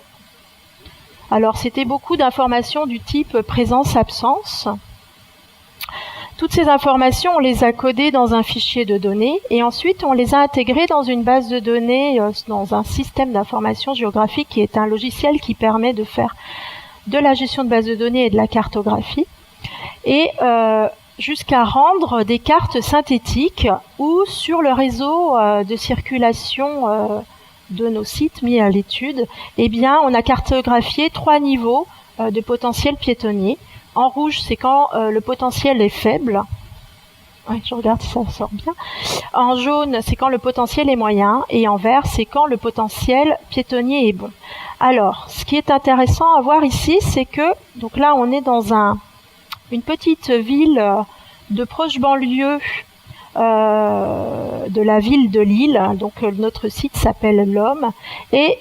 alors c'était beaucoup d'informations du type présence-absence. Toutes ces informations, on les a codées dans un fichier de données et ensuite on les a intégrées dans une base de données, dans un système d'information géographique qui est un logiciel qui permet de faire de la gestion de base de données et de la cartographie. Et jusqu'à rendre des cartes synthétiques où sur le réseau de circulation de nos sites mis à l'étude, eh bien, on a cartographié 3 niveaux de potentiel piétonnier. En rouge, c'est quand le potentiel est faible. Ouais, je regarde si ça sort bien. En jaune, c'est quand le potentiel est moyen. Et en vert, c'est quand le potentiel piétonnier est bon. Alors, ce qui est intéressant à voir ici, c'est que, donc là, on est dans une petite ville de proche banlieue de la ville de Lille. Donc notre site s'appelle l'Homme, et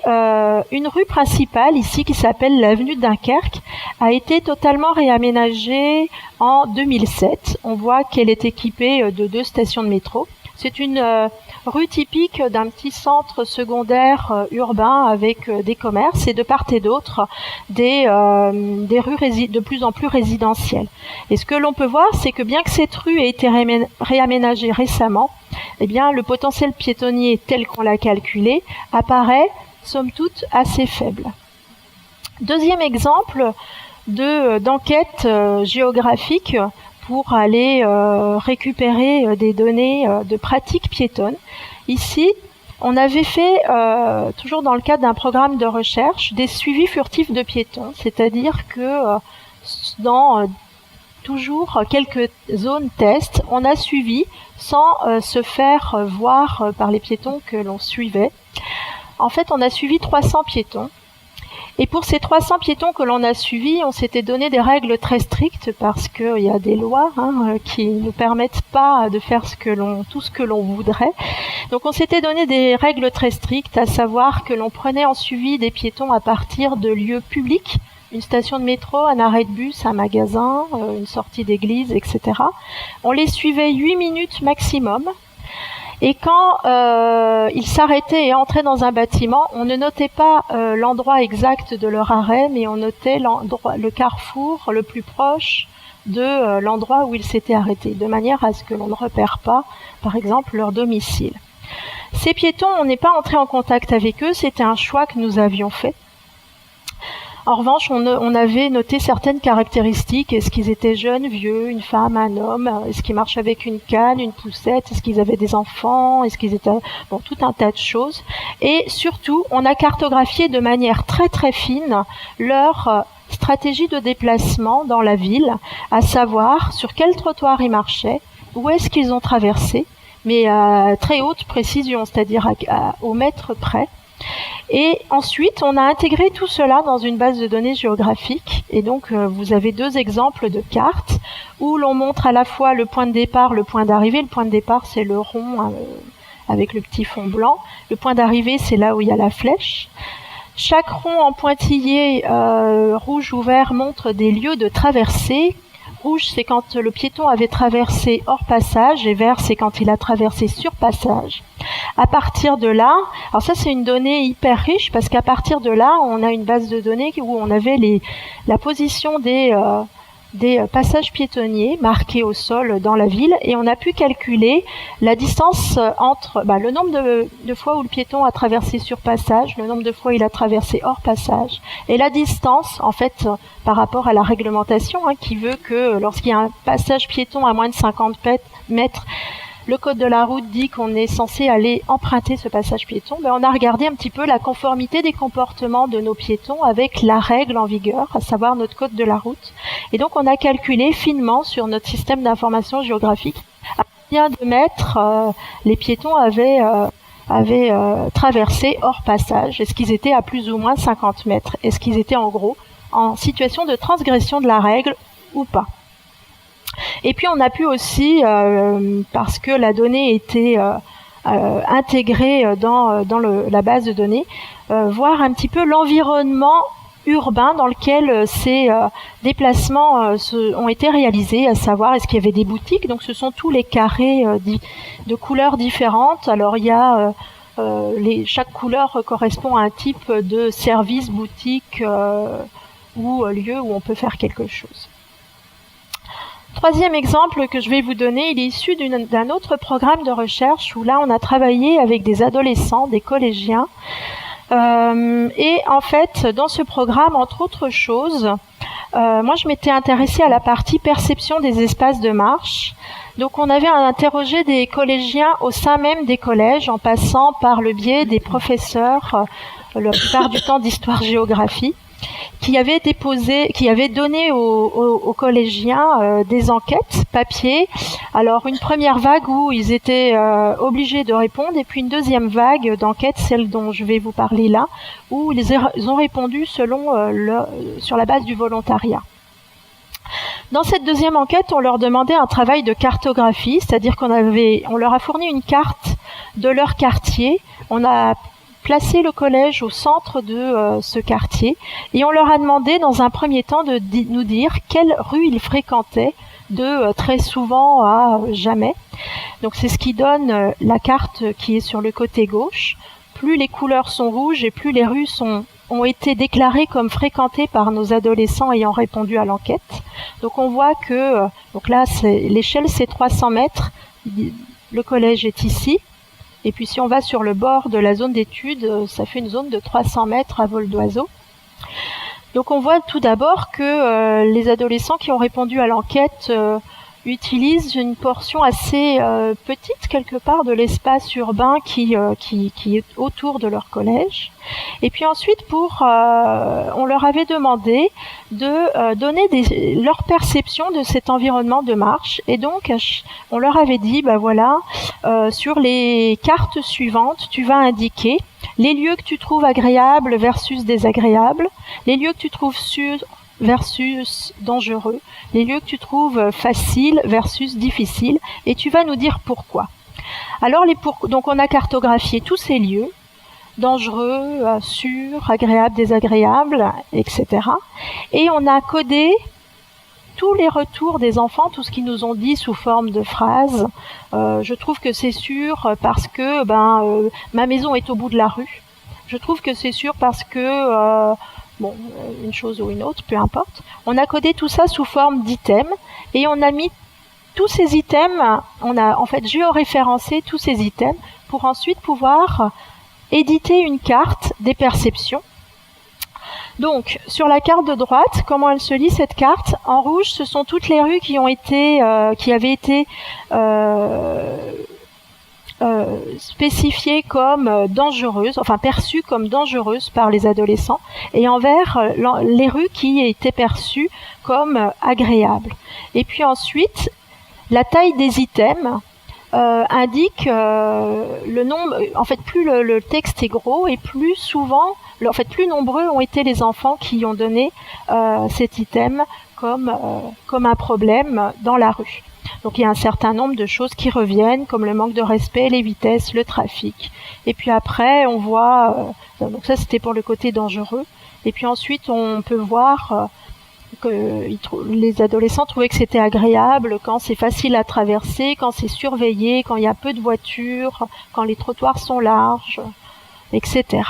une rue principale ici qui s'appelle l'avenue Dunkerque a été totalement réaménagée en 2007. On voit qu'elle est équipée de 2 stations de métro. C'est une rue typique d'un petit centre secondaire urbain avec des commerces, et de part et d'autre des rues de plus en plus résidentielles. Et ce que l'on peut voir, c'est que bien que cette rue ait été réaménagée récemment, eh bien le potentiel piétonnier tel qu'on l'a calculé apparaît somme toute assez faible. Deuxième exemple d'enquête géographique pour aller récupérer des données de pratiques piétonnes. Ici, on avait fait, toujours dans le cadre d'un programme de recherche, des suivis furtifs de piétons, c'est-à-dire que dans toujours quelques zones test, on a suivi sans se faire voir par les piétons que l'on suivait. En fait, on a suivi 300 piétons. Et pour ces 300 piétons que l'on a suivis, on s'était donné des règles très strictes parce qu'il y a des lois qui ne nous permettent pas de faire tout ce que l'on voudrait. Donc on s'était donné des règles très strictes, à savoir que l'on prenait en suivi des piétons à partir de lieux publics, une station de métro, un arrêt de bus, un magasin, une sortie d'église, etc. On les suivait 8 minutes maximum. Et quand ils s'arrêtaient et entraient dans un bâtiment, on ne notait pas l'endroit exact de leur arrêt, mais on notait le carrefour le plus proche de l'endroit où ils s'étaient arrêtés, de manière à ce que l'on ne repère pas, par exemple, leur domicile. Ces piétons, on n'est pas entré en contact avec eux, c'était un choix que nous avions fait. En revanche, on avait noté certaines caractéristiques. Est-ce qu'ils étaient jeunes, vieux, une femme, un homme? Est-ce qu'ils marchaient avec une canne, une poussette? Est-ce qu'ils avaient des enfants? Est-ce qu'ils étaient... Bon, tout un tas de choses. Et surtout, on a cartographié de manière très très fine leur stratégie de déplacement dans la ville, à savoir sur quel trottoir ils marchaient, où est-ce qu'ils ont traversé, mais à très haute précision, c'est-à-dire au mètre près. Et ensuite, on a intégré tout cela dans une base de données géographique. Et donc, vous avez 2 exemples de cartes où l'on montre à la fois le point de départ, le point d'arrivée. Le point de départ, c'est le rond avec le petit fond blanc. Le point d'arrivée, c'est là où il y a la flèche. Chaque rond en pointillé rouge ou vert montre des lieux de traversée. Rouge, c'est quand le piéton avait traversé hors passage, et vert, c'est quand il a traversé sur passage. À partir de là, alors ça c'est une donnée hyper riche, parce qu'à partir de là, on a une base de données où on avait la position des passages piétonniers marqués au sol dans la ville, et on a pu calculer la distance entre le nombre de fois où le piéton a traversé sur passage, le nombre de fois où il a traversé hors passage, et la distance en fait par rapport à la réglementation qui veut que lorsqu'il y a un passage piéton à moins de 50 mètres, le code de la route dit qu'on est censé aller emprunter ce passage piéton. On a regardé un petit peu la conformité des comportements de nos piétons avec la règle en vigueur, à savoir notre code de la route. Et donc on a calculé finement sur notre système d'information géographique à combien de mètres les piétons avaient traversé hors passage. Est-ce qu'ils étaient à plus ou moins 50 mètres? Est-ce qu'ils étaient en gros en situation de transgression de la règle ou pas? Et puis on a pu aussi, parce que la donnée était intégrée dans la base de données, voir un petit peu l'environnement urbain dans lequel ces déplacements ont été réalisés, à savoir est-ce qu'il y avait des boutiques. Donc ce sont tous les carrés de couleurs différentes. Alors il y a chaque couleur correspond à un type de service, boutique ou lieu où on peut faire quelque chose. Troisième exemple que je vais vous donner, il est issu d'un autre programme de recherche où là on a travaillé avec des adolescents, des collégiens. Et en fait, dans ce programme, entre autres choses, moi je m'étais intéressée à la partie perception des espaces de marche. Donc on avait interrogé des collégiens au sein même des collèges, en passant par le biais des professeurs, la plupart du temps d'histoire-géographie. qui avait donné aux collégiens des enquêtes papier. Alors une première vague où ils étaient obligés de répondre, et puis une deuxième vague d'enquêtes, celle dont je vais vous parler là, où ils ont répondu sur la base du volontariat. Dans cette deuxième enquête, on leur demandait un travail de cartographie, c'est-à-dire on leur a fourni une carte de leur quartier. On a placé le collège au centre de ce quartier et on leur a demandé dans un premier temps de nous dire quelle rue ils fréquentaient de très souvent à jamais. Donc c'est ce qui donne la carte qui est sur le côté gauche. Plus les couleurs sont rouges et plus les rues ont été déclarées comme fréquentées par nos adolescents ayant répondu à l'enquête. Donc on voit que, donc là l'échelle c'est 300 mètres, le collège est ici, et puis si on va sur le bord de la zone d'études, ça fait une zone de 300 mètres à vol d'oiseau. Donc on voit tout d'abord que les adolescents qui ont répondu à l'enquête utilisent une portion assez petite quelque part de l'espace urbain qui est autour de leur collège. Et puis ensuite, on leur avait demandé de donner leur perception de cet environnement de marche. Et donc, on leur avait dit, sur les cartes suivantes, tu vas indiquer les lieux que tu trouves agréables versus désagréables, les lieux que tu trouves sûrs versus dangereux, les lieux que tu trouves faciles versus difficiles, et tu vas nous dire pourquoi. Alors donc on a cartographié tous ces lieux, dangereux, sûrs, agréables, désagréables, etc. Et on a codé tous les retours des enfants, tout ce qu'ils nous ont dit sous forme de phrases. Je trouve que c'est sûr parce que ma maison est au bout de la rue. Je trouve que c'est sûr parce que une chose ou une autre, peu importe. On a codé tout ça sous forme d'items et on a mis tous ces items, on a en fait géoréférencé tous ces items pour ensuite pouvoir éditer une carte des perceptions. Donc, sur la carte de droite, comment elle se lit cette carte? En rouge, ce sont toutes les rues qui avaient été spécifiées comme dangereuses, enfin perçues comme dangereuses par les adolescents, et en vert, les rues qui étaient perçues comme agréables. Et puis ensuite, la taille des items indique le nombre. En fait, plus le texte est gros et plus souvent, plus nombreux ont été les enfants qui ont donné cet item comme un problème dans la rue. Donc il y a un certain nombre de choses qui reviennent, comme le manque de respect, les vitesses, le trafic. Et puis après, on voit, donc ça c'était pour le côté dangereux. Et puis ensuite, on peut voir que les adolescents trouvaient que c'était agréable quand c'est facile à traverser, quand c'est surveillé, quand il y a peu de voitures, quand les trottoirs sont larges, etc.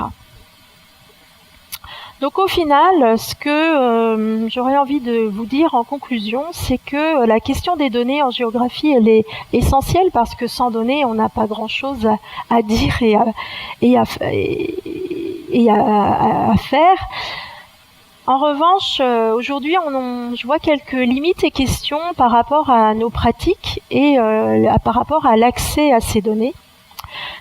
Donc au final, ce que j'aurais envie de vous dire en conclusion, c'est que la question des données en géographie, elle est essentielle parce que sans données, on n'a pas grand-chose à dire et à faire. En revanche, aujourd'hui, je vois quelques limites et questions par rapport à nos pratiques et par rapport à l'accès à ces données.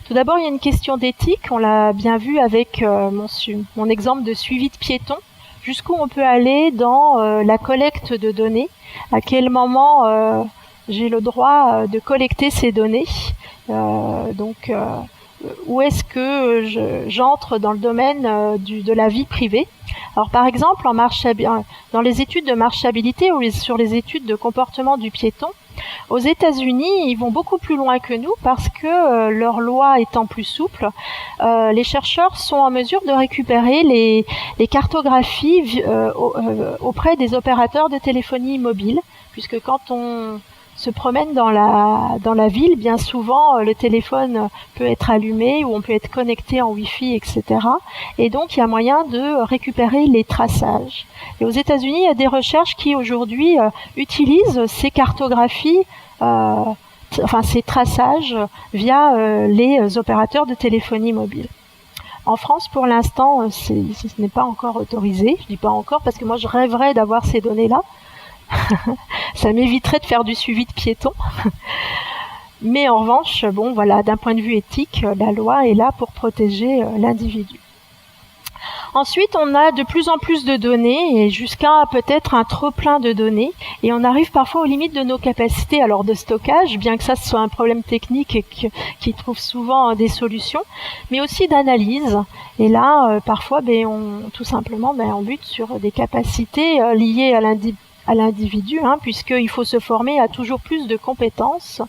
Tout d'abord, il y a une question d'éthique. On l'a bien vu avec mon exemple de suivi de piétons. Jusqu'où on peut aller dans la collecte de données? À quel moment j'ai le droit de collecter ces données? Où est-ce que j'entre dans le domaine de la vie privée? Alors par exemple, dans les études de marchabilité ou sur les études de comportement du piéton, aux États-Unis, ils vont beaucoup plus loin que nous parce que leur loi étant plus souple, les chercheurs sont en mesure de récupérer les cartographies auprès des opérateurs de téléphonie mobile, puisque quand on se promène dans la ville, bien souvent le téléphone peut être allumé ou on peut être connecté en Wi-Fi, etc. Et donc il y a moyen de récupérer les traçages. Et aux États-Unis, il y a des recherches qui aujourd'hui utilisent ces cartographies, ces traçages via les opérateurs de téléphonie mobile. En France, pour l'instant, ce n'est pas encore autorisé. Je dis pas encore parce que moi je rêverais d'avoir ces données-là. Ça m'éviterait de faire du suivi de piétons. Mais en revanche, d'un point de vue éthique, la loi est là pour protéger l'individu. Ensuite, on a de plus en plus de données et jusqu'à peut-être un trop plein de données. Et on arrive parfois aux limites de nos capacités alors de stockage, bien que ça ce soit un problème technique et qui trouve souvent des solutions, mais aussi d'analyse. Et là, parfois, tout simplement, on bute sur des capacités liées à l'individu, puisqu'il faut se former à toujours plus de compétences.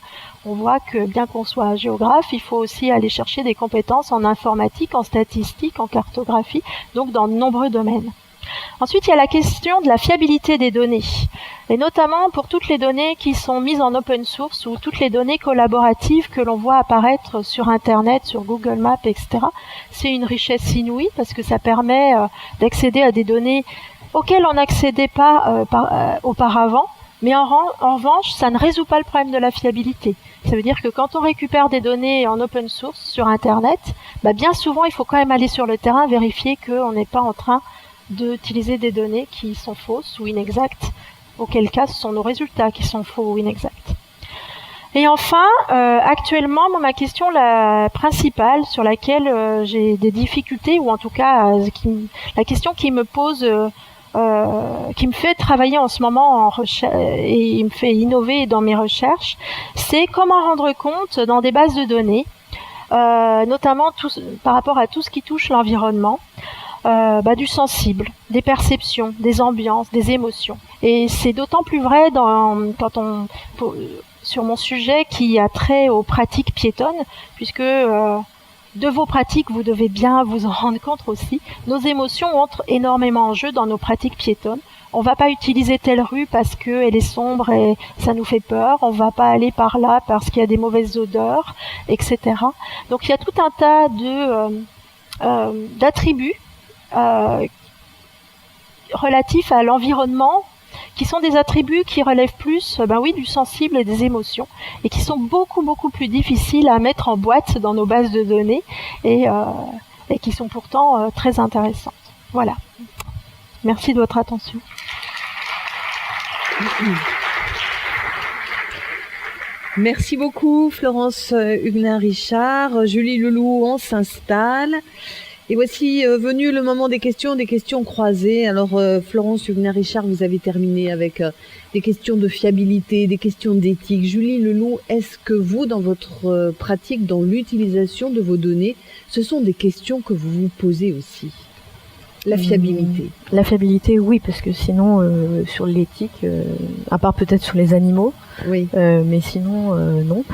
On voit que bien qu'on soit géographe, il faut aussi aller chercher des compétences en informatique, en statistique, en cartographie, donc dans de nombreux domaines. Ensuite, il y a la question de la fiabilité des données, et notamment pour toutes les données qui sont mises en open source ou toutes les données collaboratives que l'on voit apparaître sur Internet, sur Google Maps, etc. C'est une richesse inouïe parce que ça permet d'accéder à des données auxquelles on n'accédait pas auparavant. Mais en revanche, ça ne résout pas le problème de la fiabilité. Ça veut dire que quand on récupère des données en open source sur Internet, bien souvent, il faut quand même aller sur le terrain vérifier qu'on n'est pas en train d'utiliser des données qui sont fausses ou inexactes, auquel cas ce sont nos résultats qui sont faux ou inexacts. Et enfin, actuellement, ma question la principale sur laquelle j'ai des difficultés, ou en tout cas la question qui me pose... qui me fait travailler en ce moment en recherche et me fait innover dans mes recherches, c'est comment rendre compte dans des bases de données, notamment par rapport à tout ce qui touche l'environnement, du sensible, des perceptions, des ambiances, des émotions. Et c'est d'autant plus vrai sur mon sujet qui a trait aux pratiques piétonnes, puisque de vos pratiques, vous devez bien vous en rendre compte aussi. Nos émotions entrent énormément en jeu dans nos pratiques piétonnes. On va pas utiliser telle rue parce qu'elle est sombre et ça nous fait peur. On va pas aller par là parce qu'il y a des mauvaises odeurs, etc. Donc il y a tout un tas d'attributs relatifs à l'environnement, qui sont des attributs qui relèvent plus du sensible et des émotions, et qui sont beaucoup plus difficiles à mettre en boîte dans nos bases de données, et qui sont pourtant très intéressantes. Voilà. Merci de votre attention. Merci beaucoup Florence Huguenin-Richard. Julie Leloup, on s'installe. Et voici venu le moment des questions croisées. Alors Florence Huguenin-Richard, vous avez terminé avec des questions de fiabilité, des questions d'éthique. Julie Leloup, est-ce que vous, dans votre pratique, dans l'utilisation de vos données, ce sont des questions que vous vous posez aussi? La fiabilité. La fiabilité, oui, parce que sinon, sur l'éthique, à part peut-être sur les animaux, oui. Mais sinon, non.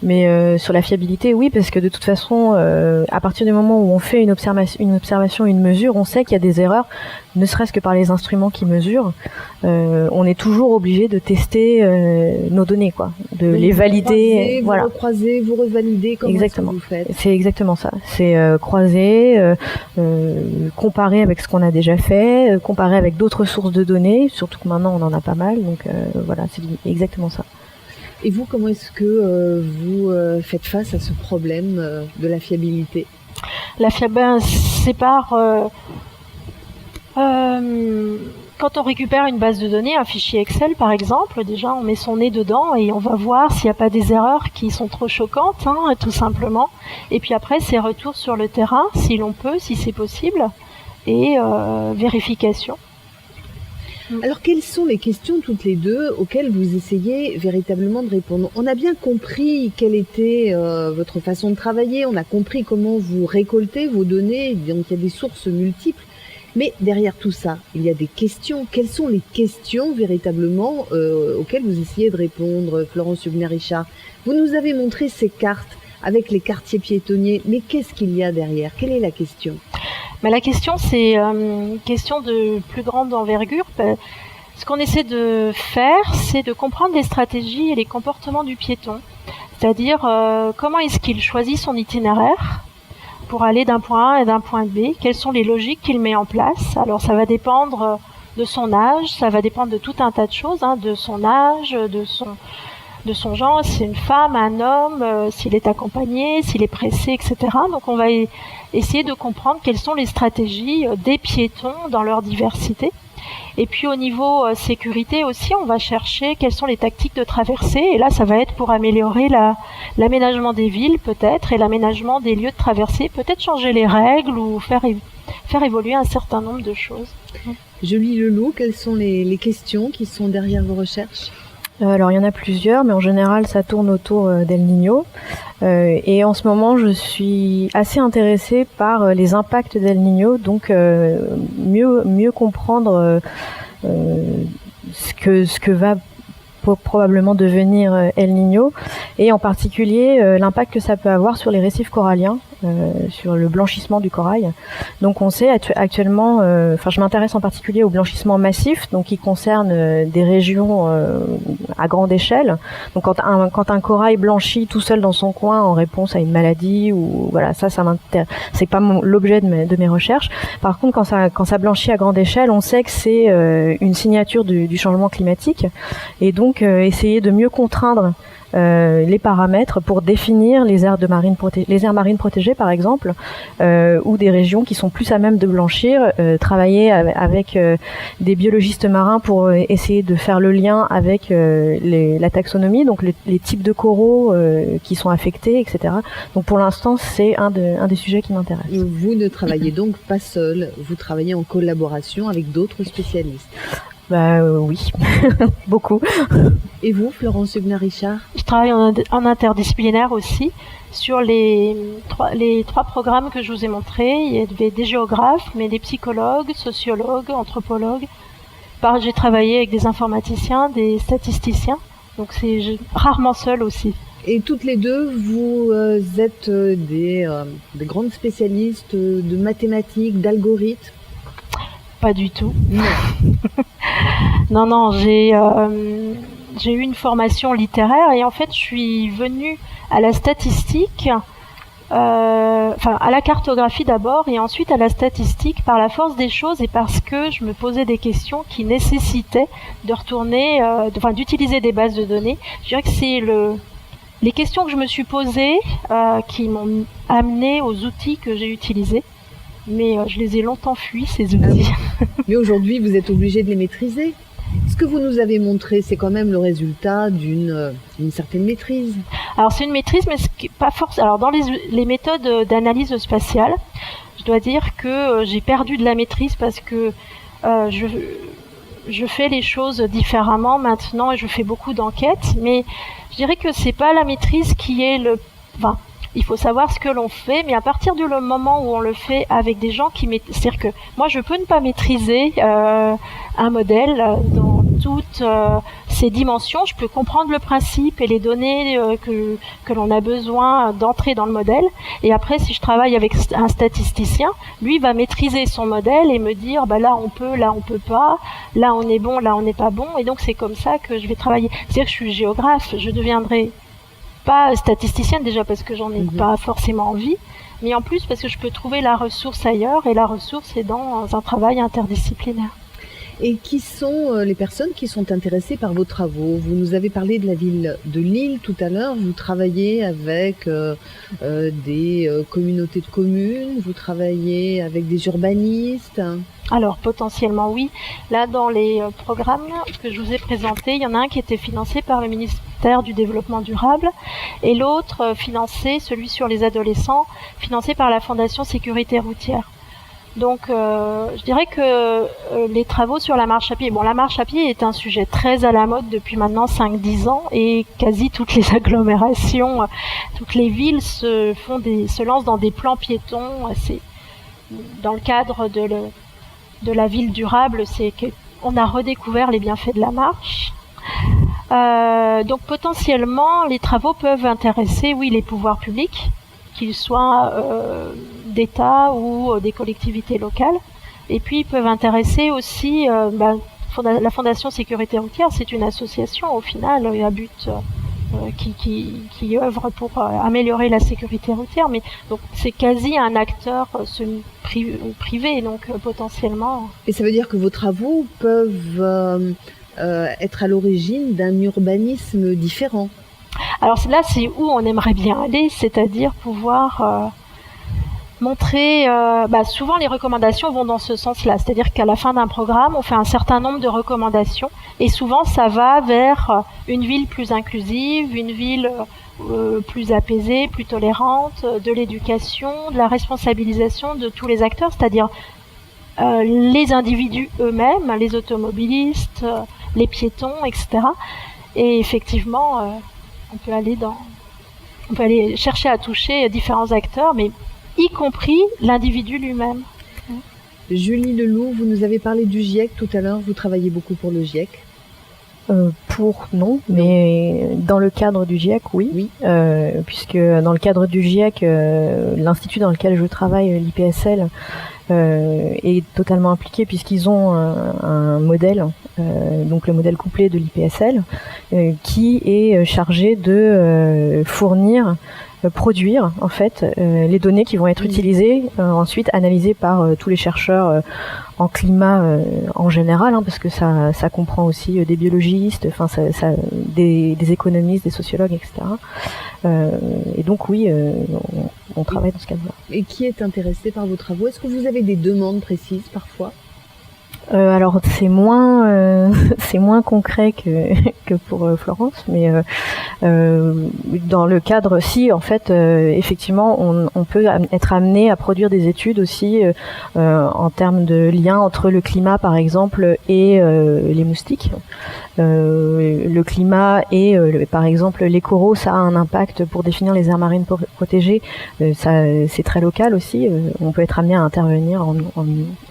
Mais sur la fiabilité, oui, parce que de toute façon, à partir du moment où on fait une observation, une mesure, on sait qu'il y a des erreurs, ne serait-ce que par les instruments qui mesurent. On est toujours obligé de tester nos données, quoi, de les valider. Vous recroisez, vous revalidez. Comment exactement. Vous faites? C'est exactement ça. C'est croiser, comparer avec ce qu'on a déjà fait, comparer avec d'autres sources de données, surtout que maintenant on en a pas mal, donc voilà, c'est exactement ça. Et vous, comment est-ce que vous faites face à ce problème de la fiabilité? La fiabilité, c'est par... quand on récupère une base de données, un fichier Excel par exemple, déjà on met son nez dedans et on va voir s'il n'y a pas des erreurs qui sont trop choquantes, tout simplement. Et puis après, c'est retour sur le terrain, si l'on peut, si c'est possible, et vérification. Alors, quelles sont les questions toutes les deux auxquelles vous essayez véritablement de répondre? On a bien compris quelle était votre façon de travailler, on a compris comment vous récoltez vos données, donc il y a des sources multiples. Mais derrière tout ça, il y a des questions. Quelles sont les questions véritablement auxquelles vous essayez de répondre, Florence Huguenin-Richard? Vous nous avez montré ces cartes avec les quartiers piétonniers, mais qu'est-ce qu'il y a derrière? Quelle est la question? La question, c'est une question de plus grande envergure. Ce qu'on essaie de faire, c'est de comprendre les stratégies et les comportements du piéton. C'est-à-dire, comment est-ce qu'il choisit son itinéraire pour aller d'un point A à d'un point B? Quelles sont les logiques qu'il met en place? Alors, ça va dépendre de son âge, ça va dépendre de tout un tas de choses, de son âge, de son genre, si c'est une femme, un homme, s'il est accompagné, s'il est pressé, etc. Donc on va essayer de comprendre quelles sont les stratégies des piétons dans leur diversité. Et puis au niveau sécurité aussi, on va chercher quelles sont les tactiques de traversée. Et là, ça va être pour améliorer l'aménagement des villes peut-être, et l'aménagement des lieux de traversée, peut-être changer les règles ou faire faire évoluer un certain nombre de choses. Julie Leloup, quelles sont les questions qui sont derrière vos recherches ? Alors il y en a plusieurs, mais en général ça tourne autour d'El Niño. Et en ce moment je suis assez intéressée par les impacts d'El Niño, donc mieux comprendre ce que va probablement devenir El Niño, et en particulier l'impact que ça peut avoir sur les récifs coralliens, sur le blanchissement du corail. Donc on sait actuellement, je m'intéresse en particulier au blanchissement massif, donc qui concerne des régions à grande échelle. Donc quand un corail blanchit tout seul dans son coin en réponse à une maladie, ou voilà, ça m'intéresse. C'est pas l'objet de mes recherches. Par contre, quand ça blanchit à grande échelle, on sait que c'est une signature du changement climatique, et donc essayer de mieux contraindre les paramètres pour définir les aires marines protégées par exemple, ou des régions qui sont plus à même de blanchir, travailler avec des biologistes marins pour essayer de faire le lien avec la taxonomie, donc les types de coraux qui sont affectés, etc. Donc pour l'instant c'est un des sujets qui m'intéresse. Vous ne travaillez donc pas seul, vous travaillez en collaboration avec d'autres spécialistes. Oui, beaucoup. Et vous, Florence Hubner-Richard ? Je travaille en interdisciplinaire aussi sur les trois programmes que je vous ai montrés. Il y avait des géographes, mais des psychologues, sociologues, anthropologues. J'ai travaillé avec des informaticiens, des statisticiens, donc c'est rarement seule aussi. Et toutes les deux, vous êtes des grandes spécialistes de mathématiques, d'algorithmes ? Pas du tout. Non. Non, j'ai eu une formation littéraire, et en fait je suis venue à la statistique, à la cartographie d'abord, et ensuite à la statistique par la force des choses, et parce que je me posais des questions qui nécessitaient de retourner, d'utiliser des bases de données. Je dirais que c'est les questions que je me suis posées qui m'ont amené aux outils que j'ai utilisés. Mais je les ai longtemps fuis, ces outils. Mais aujourd'hui, vous êtes obligé de les maîtriser. Ce que vous nous avez montré, c'est quand même le résultat d'une certaine maîtrise. Alors c'est une maîtrise, mais pas forcément. Alors dans les méthodes d'analyse spatiale, je dois dire que j'ai perdu de la maîtrise parce que je fais les choses différemment maintenant, et je fais beaucoup d'enquêtes. Mais je dirais que c'est pas la maîtrise qui est il faut savoir ce que l'on fait, mais à partir du moment où on le fait avec des gens c'est-à-dire que moi je peux ne pas maîtriser un modèle dans toutes ses dimensions, je peux comprendre le principe et les données que l'on a besoin d'entrer dans le modèle, et après si je travaille avec un statisticien, lui va maîtriser son modèle et me dire là on peut pas, là on est bon, là on n'est pas bon, et donc c'est comme ça que je vais travailler. C'est-à-dire que je suis géographe, je deviendrai pas statisticienne déjà parce que j'en ai pas forcément envie, mais en plus parce que je peux trouver la ressource ailleurs, et la ressource est dans un travail interdisciplinaire. Et qui sont les personnes qui sont intéressées par vos travaux ? Vous nous avez parlé de la ville de Lille tout à l'heure, vous travaillez avec des communautés de communes, vous travaillez avec des urbanistes ? Alors potentiellement oui. Là dans les programmes que je vous ai présentés, il y en a un qui était financé par le ministère du Développement durable, et l'autre celui sur les adolescents, financé par la Fondation Sécurité routière. Donc je dirais que les travaux sur la marche à pied, la marche à pied est un sujet très à la mode depuis maintenant 5-10 ans, et quasi toutes les agglomérations, toutes les villes se lancent dans des plans piétons. Dans le cadre de la ville durable, c'est qu'on a redécouvert les bienfaits de la marche. Donc potentiellement, les travaux peuvent intéresser, oui, les pouvoirs publics, qu'ils soient d'État ou des collectivités locales. Et puis ils peuvent intéresser aussi la Fondation Sécurité routière, c'est une association au final à but qui œuvre pour améliorer la sécurité routière, mais donc c'est quasi un acteur privé, donc potentiellement. Et ça veut dire que vos travaux peuvent être à l'origine d'un urbanisme différent. Alors là, c'est où on aimerait bien aller, c'est-à-dire pouvoir montrer, souvent les recommandations vont dans ce sens-là, c'est-à-dire qu'à la fin d'un programme, on fait un certain nombre de recommandations, et souvent ça va vers une ville plus inclusive, une ville plus apaisée, plus tolérante, de l'éducation, de la responsabilisation de tous les acteurs, c'est-à-dire les individus eux-mêmes, les automobilistes, les piétons, etc. Et effectivement, on peut aller chercher à toucher différents acteurs, mais y compris l'individu lui-même. Julie Leloup, vous nous avez parlé du GIEC tout à l'heure, vous travaillez beaucoup pour le GIEC. Non, mais dans le cadre du GIEC, oui. Puisque dans le cadre du GIEC, l'institut dans lequel je travaille, l'IPSL, est totalement impliqué puisqu'ils ont un modèle, donc le modèle couplé de l'IPSL, qui est chargé de produire en fait les données qui vont être utilisées ensuite analysées par tous les chercheurs en climat en général, parce que ça comprend aussi des biologistes, des économistes, des sociologues, etc. Et donc oui, on travaille dans ce cadre-là. Et qui est intéressé par vos travaux? Est-ce que vous avez des demandes précises parfois? Alors c'est moins concret que pour Florence, mais dans le cadre, si en fait effectivement on peut être amené à produire des études aussi en termes de lien entre le climat par exemple et les moustiques. Le climat et par exemple les coraux, ça a un impact pour définir les aires marines protégées. Ça c'est très local aussi. On peut être amené à intervenir en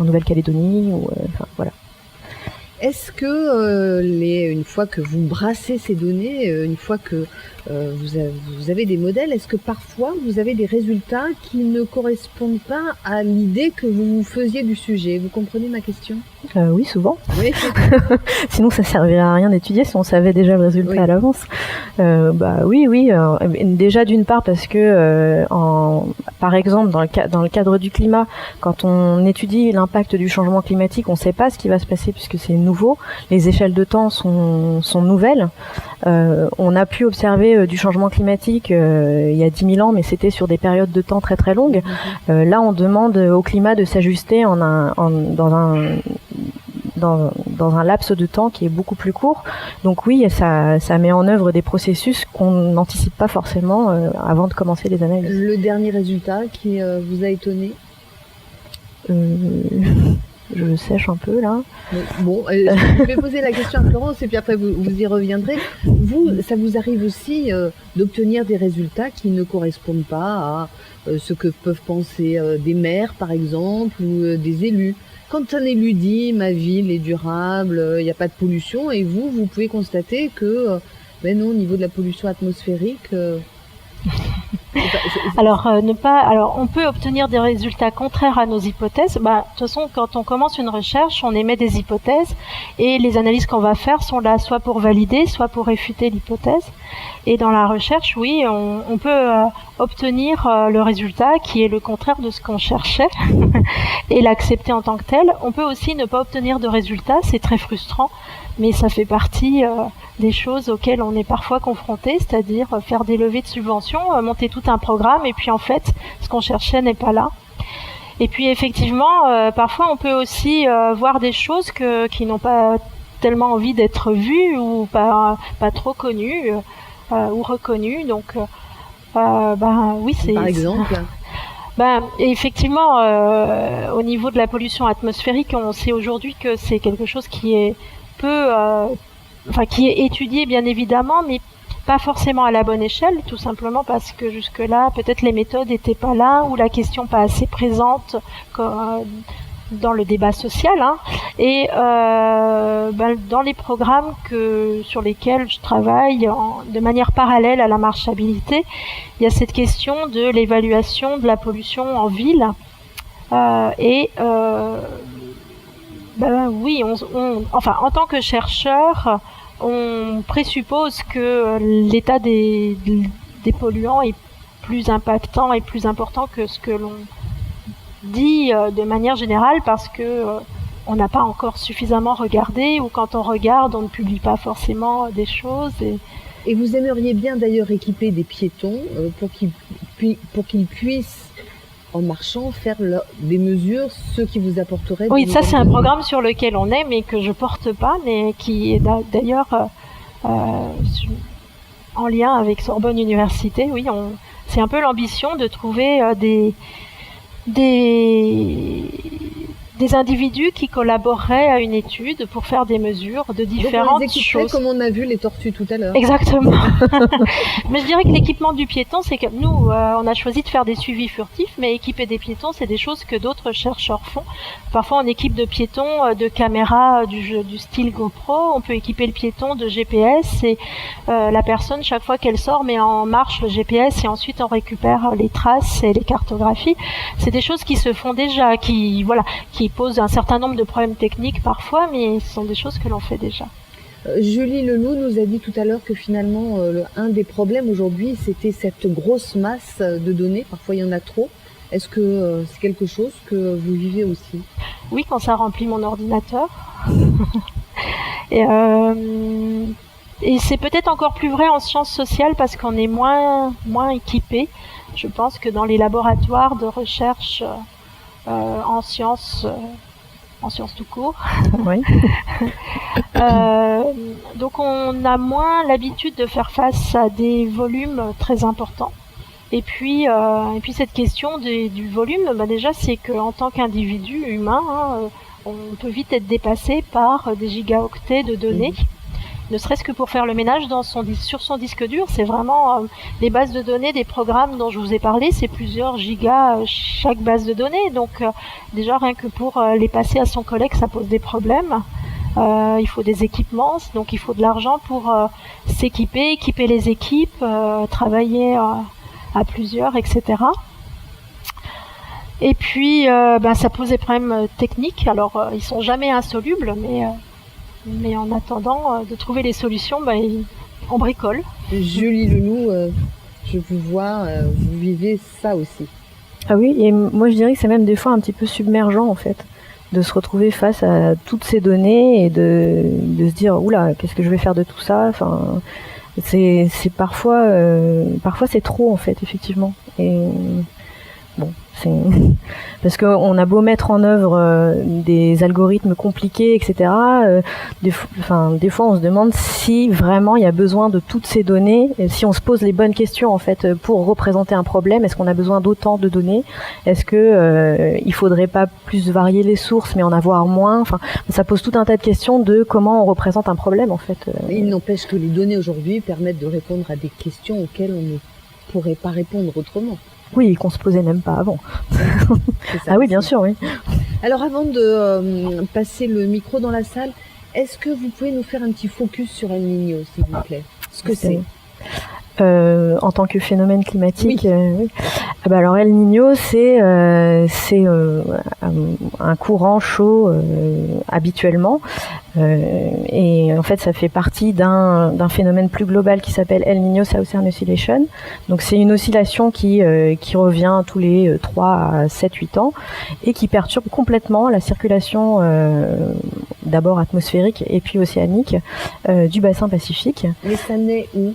Nouvelle-Calédonie ou voilà. Est-ce que une fois que vous brassez ces données, une fois que vous avez des modèles, est-ce que parfois vous avez des résultats qui ne correspondent pas à l'idée que vous vous faisiez du sujet? Vous comprenez ma question? Oui, souvent. Oui. Sinon, ça servirait à rien d'étudier si on savait déjà le résultat à l'avance. Oui. Déjà d'une part parce que, par exemple, dans le cadre du climat, quand on étudie l'impact du changement climatique, on ne sait pas ce qui va se passer puisque c'est nouveau. Les échelles de temps sont nouvelles. On a pu observer du changement climatique il y a 10 000 ans, mais c'était sur des périodes de temps très très longues. Là, on demande au climat de s'ajuster dans un laps de temps qui est beaucoup plus court. Donc oui, ça met en œuvre des processus qu'on n'anticipe pas forcément avant de commencer les analyses. Le dernier résultat qui vous a étonné? Je sèche un peu là. Bon, je vais poser la question à Florence et puis après vous y reviendrez. Ça vous arrive aussi d'obtenir des résultats qui ne correspondent pas à ce que peuvent penser des maires par exemple ou des élus? Quand un élu dit ma ville est durable, il n'y a pas de pollution, et vous pouvez constater que non, au niveau de la pollution atmosphérique. Alors, on peut obtenir des résultats contraires à nos hypothèses. De toute façon, quand on commence une recherche, on émet des hypothèses et les analyses qu'on va faire sont là soit pour valider, soit pour réfuter l'hypothèse. Et dans la recherche, oui, on peut obtenir le résultat qui est le contraire de ce qu'on cherchait et l'accepter en tant que tel. On peut aussi ne pas obtenir de résultat, c'est très frustrant, mais ça fait partie des choses auxquelles on est parfois confronté, c'est-à-dire faire des levées de subventions, monter tout un programme, et puis en fait, ce qu'on cherchait n'est pas là. Et puis effectivement, parfois on peut aussi voir des choses qui n'ont pas tellement envie d'être vues ou pas trop connues ou reconnues. Donc, oui, c'est... Par exemple effectivement, au niveau de la pollution atmosphérique, on sait aujourd'hui que c'est quelque chose qui est qui est étudié bien évidemment, mais pas forcément à la bonne échelle, tout simplement parce que jusque-là, peut-être les méthodes n'étaient pas là, ou la question pas assez présente dans le débat social. Et dans les programmes sur lesquels je travaille de manière parallèle à la marchabilité, il y a cette question de l'évaluation de la pollution en ville. Oui, en tant que chercheur, on présuppose que l'état des polluants est plus impactant et plus important que ce que l'on dit de manière générale, parce que on n'a pas encore suffisamment regardé, ou quand on regarde, on ne publie pas forcément des choses. Et vous aimeriez bien d'ailleurs équiper des piétons pour qu'ils puissent en marchant, faire des mesures, ce qui vous apporterait... Oui, ça c'est un programme sur lequel on est, mais que je porte pas, mais qui est d'ailleurs en lien avec Sorbonne Université. Oui, c'est un peu l'ambition de trouver des individus qui collaboreraient à une étude pour faire des mesures de différentes choses. Comme on a vu les tortues tout à l'heure. Exactement. Mais je dirais que l'équipement du piéton, c'est que nous, on a choisi de faire des suivis furtifs, mais équiper des piétons, c'est des choses que d'autres chercheurs font. Parfois, on équipe de piétons de caméras du style GoPro. On peut équiper le piéton de GPS et la personne, chaque fois qu'elle sort, met en marche le GPS et ensuite on récupère les traces et les cartographies. C'est des choses qui se font déjà, qui posent un certain nombre de problèmes techniques parfois, mais ce sont des choses que l'on fait déjà. Julie Leloup nous a dit tout à l'heure que finalement, un des problèmes aujourd'hui, c'était cette grosse masse de données. Parfois, il y en a trop. Est-ce que c'est quelque chose que vous vivez aussi? Oui, quand ça remplit mon ordinateur. Et c'est peut-être encore plus vrai en sciences sociales parce qu'on est moins équipé. Je pense que dans les laboratoires de recherche en sciences tout court. Oui. Donc on a moins l'habitude de faire face à des volumes très importants. Et puis cette question du volume, déjà c'est qu'en tant qu'individu humain, on peut vite être dépassé par des gigaoctets de données. Ne serait-ce que pour faire le ménage sur son disque dur, c'est vraiment les bases de données des programmes dont je vous ai parlé, c'est plusieurs gigas chaque base de données. Donc déjà rien que pour les passer à son collègue, ça pose des problèmes. Il faut des équipements, donc il faut de l'argent pour s'équiper, équiper les équipes, travailler à plusieurs, etc. Et puis ça pose des problèmes techniques. Alors ils sont jamais insolubles, mais en attendant de trouver les solutions, on bricole. Julie Leloup, je vous vois, vous vivez ça aussi. Ah oui, et moi je dirais que c'est même des fois un petit peu submergent en fait, de se retrouver face à toutes ces données et de se dire oula, qu'est-ce que je vais faire de tout ça. Enfin, c'est parfois c'est trop en fait, effectivement. Et bon, parce qu'on a beau mettre en œuvre des algorithmes compliqués, etc. Des fois, on se demande si vraiment il y a besoin de toutes ces données, et si on se pose les bonnes questions en fait pour représenter un problème. Est-ce qu'on a besoin d'autant de données? Est-ce que il faudrait pas plus varier les sources, mais en avoir moins? Enfin, ça pose tout un tas de questions de comment on représente un problème en fait. Il n'empêche que les données aujourd'hui permettent de répondre à des questions auxquelles on ne pourrait pas répondre autrement. Oui, qu'on se posait même pas avant. Ça, oui, bien sûr, oui. Alors avant de passer le micro dans la salle, est-ce que vous pouvez nous faire un petit focus sur El Niño, s'il vous plaît? Ce que c'est en tant que phénomène climatique, oui. Oui. Alors El Niño, c'est un courant chaud habituellement, et en fait ça fait partie d'un phénomène plus global qui s'appelle El Niño Southern Oscillation. Donc c'est une oscillation qui revient tous les 3 à 7-8 ans et qui perturbe complètement la circulation d'abord atmosphérique et puis océanique du bassin Pacifique. Mais ça naît où?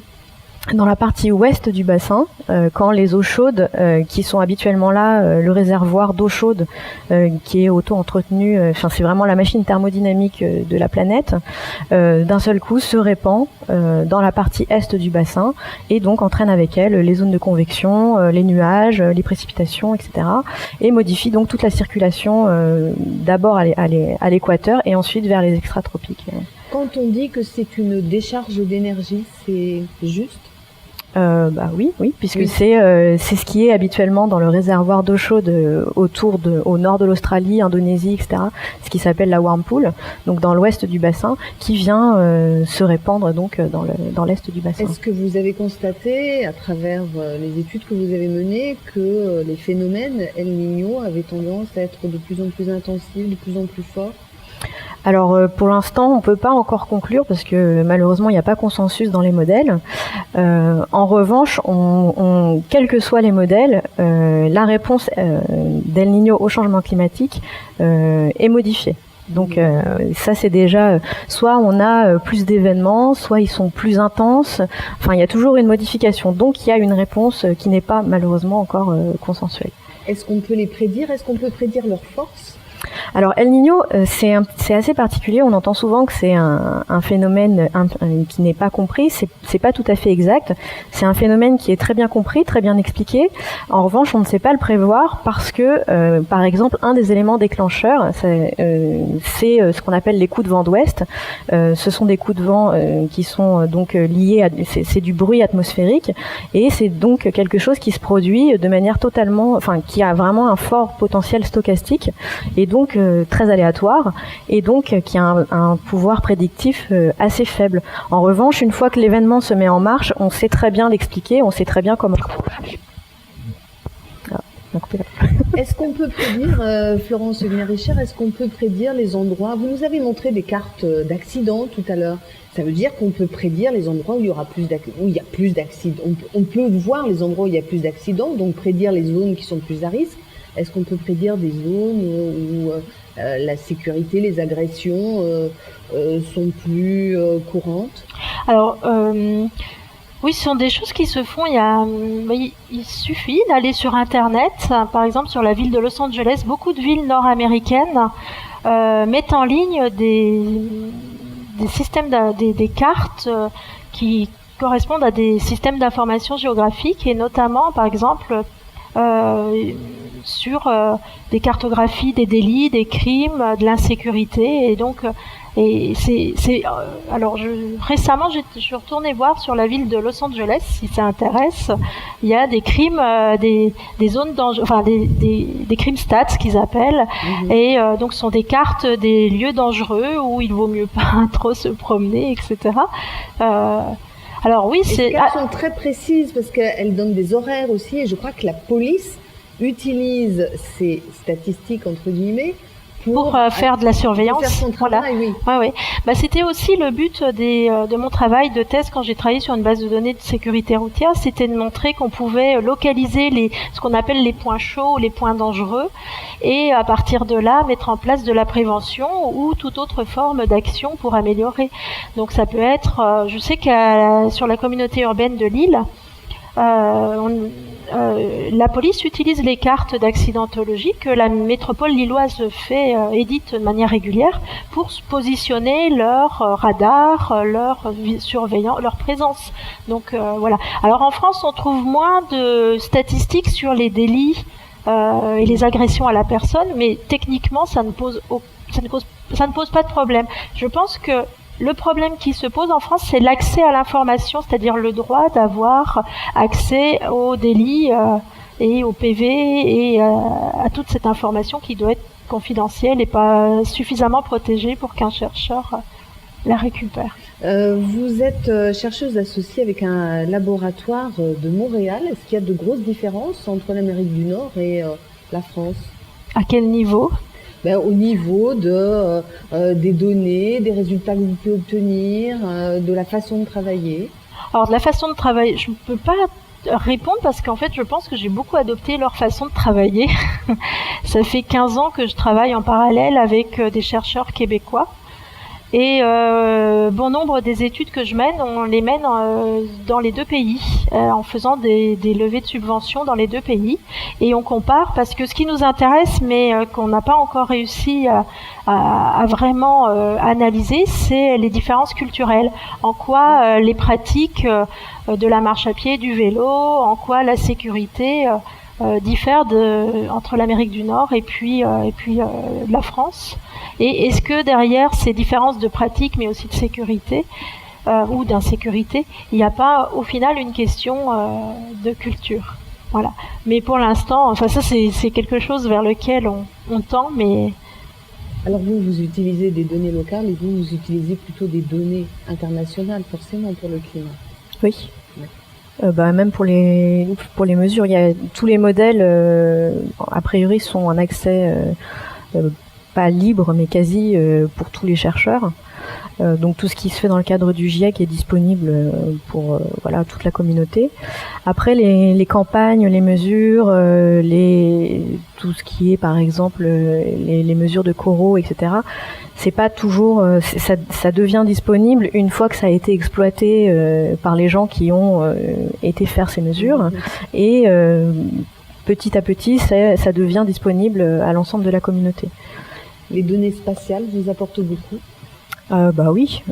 Dans la partie ouest du bassin, quand les eaux chaudes qui sont habituellement là, le réservoir d'eau chaude qui est auto-entretenu, c'est vraiment la machine thermodynamique de la planète, d'un seul coup se répand dans la partie est du bassin et donc entraîne avec elle les zones de convection, les nuages, les précipitations, etc. et modifie donc toute la circulation d'abord à l'équateur et ensuite vers les extratropiques. Quand on dit que c'est une décharge d'énergie, c'est juste? Oui, puisque oui. C'est ce qui est habituellement dans le réservoir d'eau chaude au nord de l'Australie, Indonésie, etc. Ce qui s'appelle la warm pool, donc dans l'ouest du bassin, qui vient se répandre donc dans l'est du bassin. Est-ce que vous avez constaté, à travers les études que vous avez menées, que les phénomènes El Niño avaient tendance à être de plus en plus intensifs, de plus en plus forts? Alors pour l'instant, on peut pas encore conclure parce que malheureusement, il n'y a pas consensus dans les modèles. En revanche, quels que soient les modèles, la réponse d'El Niño au changement climatique est modifiée. Donc ça c'est déjà, soit on a plus d'événements, soit ils sont plus intenses. Enfin, il y a toujours une modification. Donc il y a une réponse qui n'est pas malheureusement encore consensuelle. Est-ce qu'on peut les prédire? Est-ce qu'on peut prédire leurs forces? Alors El Niño, c'est assez particulier. On entend souvent que c'est un phénomène qui n'est pas compris. C'est pas tout à fait exact. C'est un phénomène qui est très bien compris, très bien expliqué. En revanche, on ne sait pas le prévoir parce que, par exemple, un des éléments déclencheurs, c'est ce qu'on appelle les coups de vent d'ouest. Ce sont des coups de vent qui sont donc liés à c'est du bruit atmosphérique et c'est donc quelque chose qui se produit de manière qui a vraiment un fort potentiel stochastique et donc très aléatoire et donc qui a un pouvoir prédictif assez faible. En revanche, une fois que l'événement se met en marche, on sait très bien l'expliquer, on sait très bien comment. Est-ce qu'on peut prédire, Florence Richer, est-ce qu'on peut prédire les endroits? Vous nous avez montré des cartes d'accidents tout à l'heure. Ça veut dire qu'on peut prédire les endroits où il y aura plus d'accidents. On peut voir les endroits où il y a plus d'accidents, donc prédire les zones qui sont plus à risque. Est-ce qu'on peut prédire des zones où la sécurité, les agressions sont plus courantes? Alors, oui, ce sont des choses qui se font. Il suffit d'aller sur Internet, par exemple sur la ville de Los Angeles. Beaucoup de villes nord-américaines mettent en ligne des systèmes, des cartes qui correspondent à des systèmes d'information géographique et notamment, par exemple, sur des cartographies des délits, des crimes, de l'insécurité. Et donc, récemment, je suis retournée voir sur la ville de Los Angeles, si ça intéresse. Il y a des crimes, des zones dangereuses, enfin des crimes stats qu'ils appellent. Et donc, ce sont des cartes des lieux dangereux où il vaut mieux pas trop se promener, etc. Alors oui, ces cartes sont très précises parce qu'elles donnent des horaires aussi. Et je crois que la police utilise ces statistiques entre guillemets pour faire de la surveillance. Pour faire son travail, oui. Ouais. Bah, c'était aussi le but de mon travail de thèse quand j'ai travaillé sur une base de données de sécurité routière, c'était de montrer qu'on pouvait localiser ce qu'on appelle les points chauds, les points dangereux, et à partir de là mettre en place de la prévention ou toute autre forme d'action pour améliorer. Donc ça peut être, je sais que sur la communauté urbaine de Lille, la police utilise les cartes d'accidentologie que la métropole lilloise édite de manière régulière pour positionner leur radar, leur surveillant, leur présence. Donc voilà. Alors en France, on trouve moins de statistiques sur les délits et les agressions à la personne, mais techniquement, ça ne pose pas de problème. Je pense que le problème qui se pose en France, c'est l'accès à l'information, c'est-à-dire le droit d'avoir accès aux délits et au PV et à toute cette information qui doit être confidentielle et pas suffisamment protégée pour qu'un chercheur la récupère. Vous êtes chercheuse associée avec un laboratoire de Montréal. Est-ce qu'il y a de grosses différences entre l'Amérique du Nord et la France? À quel niveau? Au niveau des données, des résultats que vous pouvez obtenir, de la façon de travailler. Alors de la façon de travailler, je ne peux pas répondre parce qu'en fait je pense que j'ai beaucoup adopté leur façon de travailler. Ça fait 15 ans que je travaille en parallèle avec des chercheurs québécois. Et bon nombre des études que je mène, on les mène dans les deux pays, en faisant des levées de subventions dans les deux pays. Et on compare parce que ce qui nous intéresse, mais qu'on n'a pas encore réussi à vraiment analyser, c'est les différences culturelles. En quoi les pratiques de la marche à pied, du vélo, en quoi la sécurité diffère entre l'Amérique du Nord et puis la France. Et est-ce que derrière ces différences de pratiques, mais aussi de sécurité ou d'insécurité, il n'y a pas au final une question de culture? Voilà. Mais pour l'instant, enfin ça c'est quelque chose vers lequel on tend, mais... Alors vous utilisez des données locales et vous utilisez plutôt des données internationales forcément pour le climat. Oui. Même pour les mesures, il y a tous les modèles a priori sont en accès pas libre mais quasi pour tous les chercheurs. Donc tout ce qui se fait dans le cadre du GIEC est disponible pour toute la communauté. Après les campagnes, les mesures, tout ce qui est par exemple les mesures de coraux, etc. C'est pas toujours ça devient disponible une fois que ça a été exploité par les gens qui ont été faire ces mesures et petit à petit, ça devient disponible à l'ensemble de la communauté. Les données spatiales vous apportent beaucoup? Bah oui,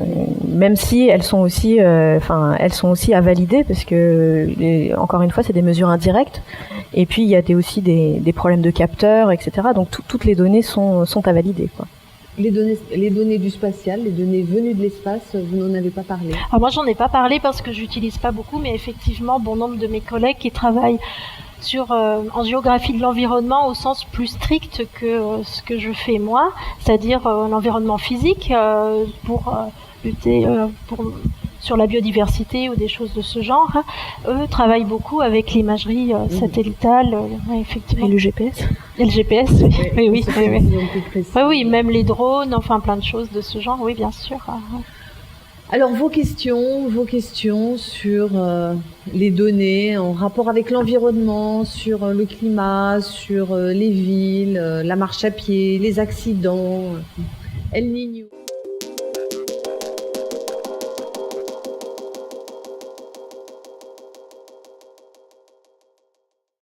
même si elles sont aussi, elles sont aussi à valider parce que encore une fois, c'est des mesures indirectes. Et puis il y a aussi des problèmes de capteurs, etc. Donc toutes les données sont à valider, quoi. Les données du spatial, les données venues de l'espace, vous n'en avez pas parlé? Alors moi, j'en ai pas parlé parce que j'utilise pas beaucoup, mais effectivement, bon nombre de mes collègues qui travaillent en géographie de l'environnement au sens plus strict que ce que je fais moi, c'est-à-dire l'environnement physique pour lutter sur la biodiversité ou des choses de ce genre. Eux travaillent beaucoup avec l'imagerie satellitale, effectivement. Et le GPS. Et le GPS, oui. Oui, même les drones, enfin plein de choses de ce genre, oui, bien sûr. Alors vos questions sur les données en rapport avec l'environnement, sur le climat, sur les villes, la marche à pied, les accidents, El Niño.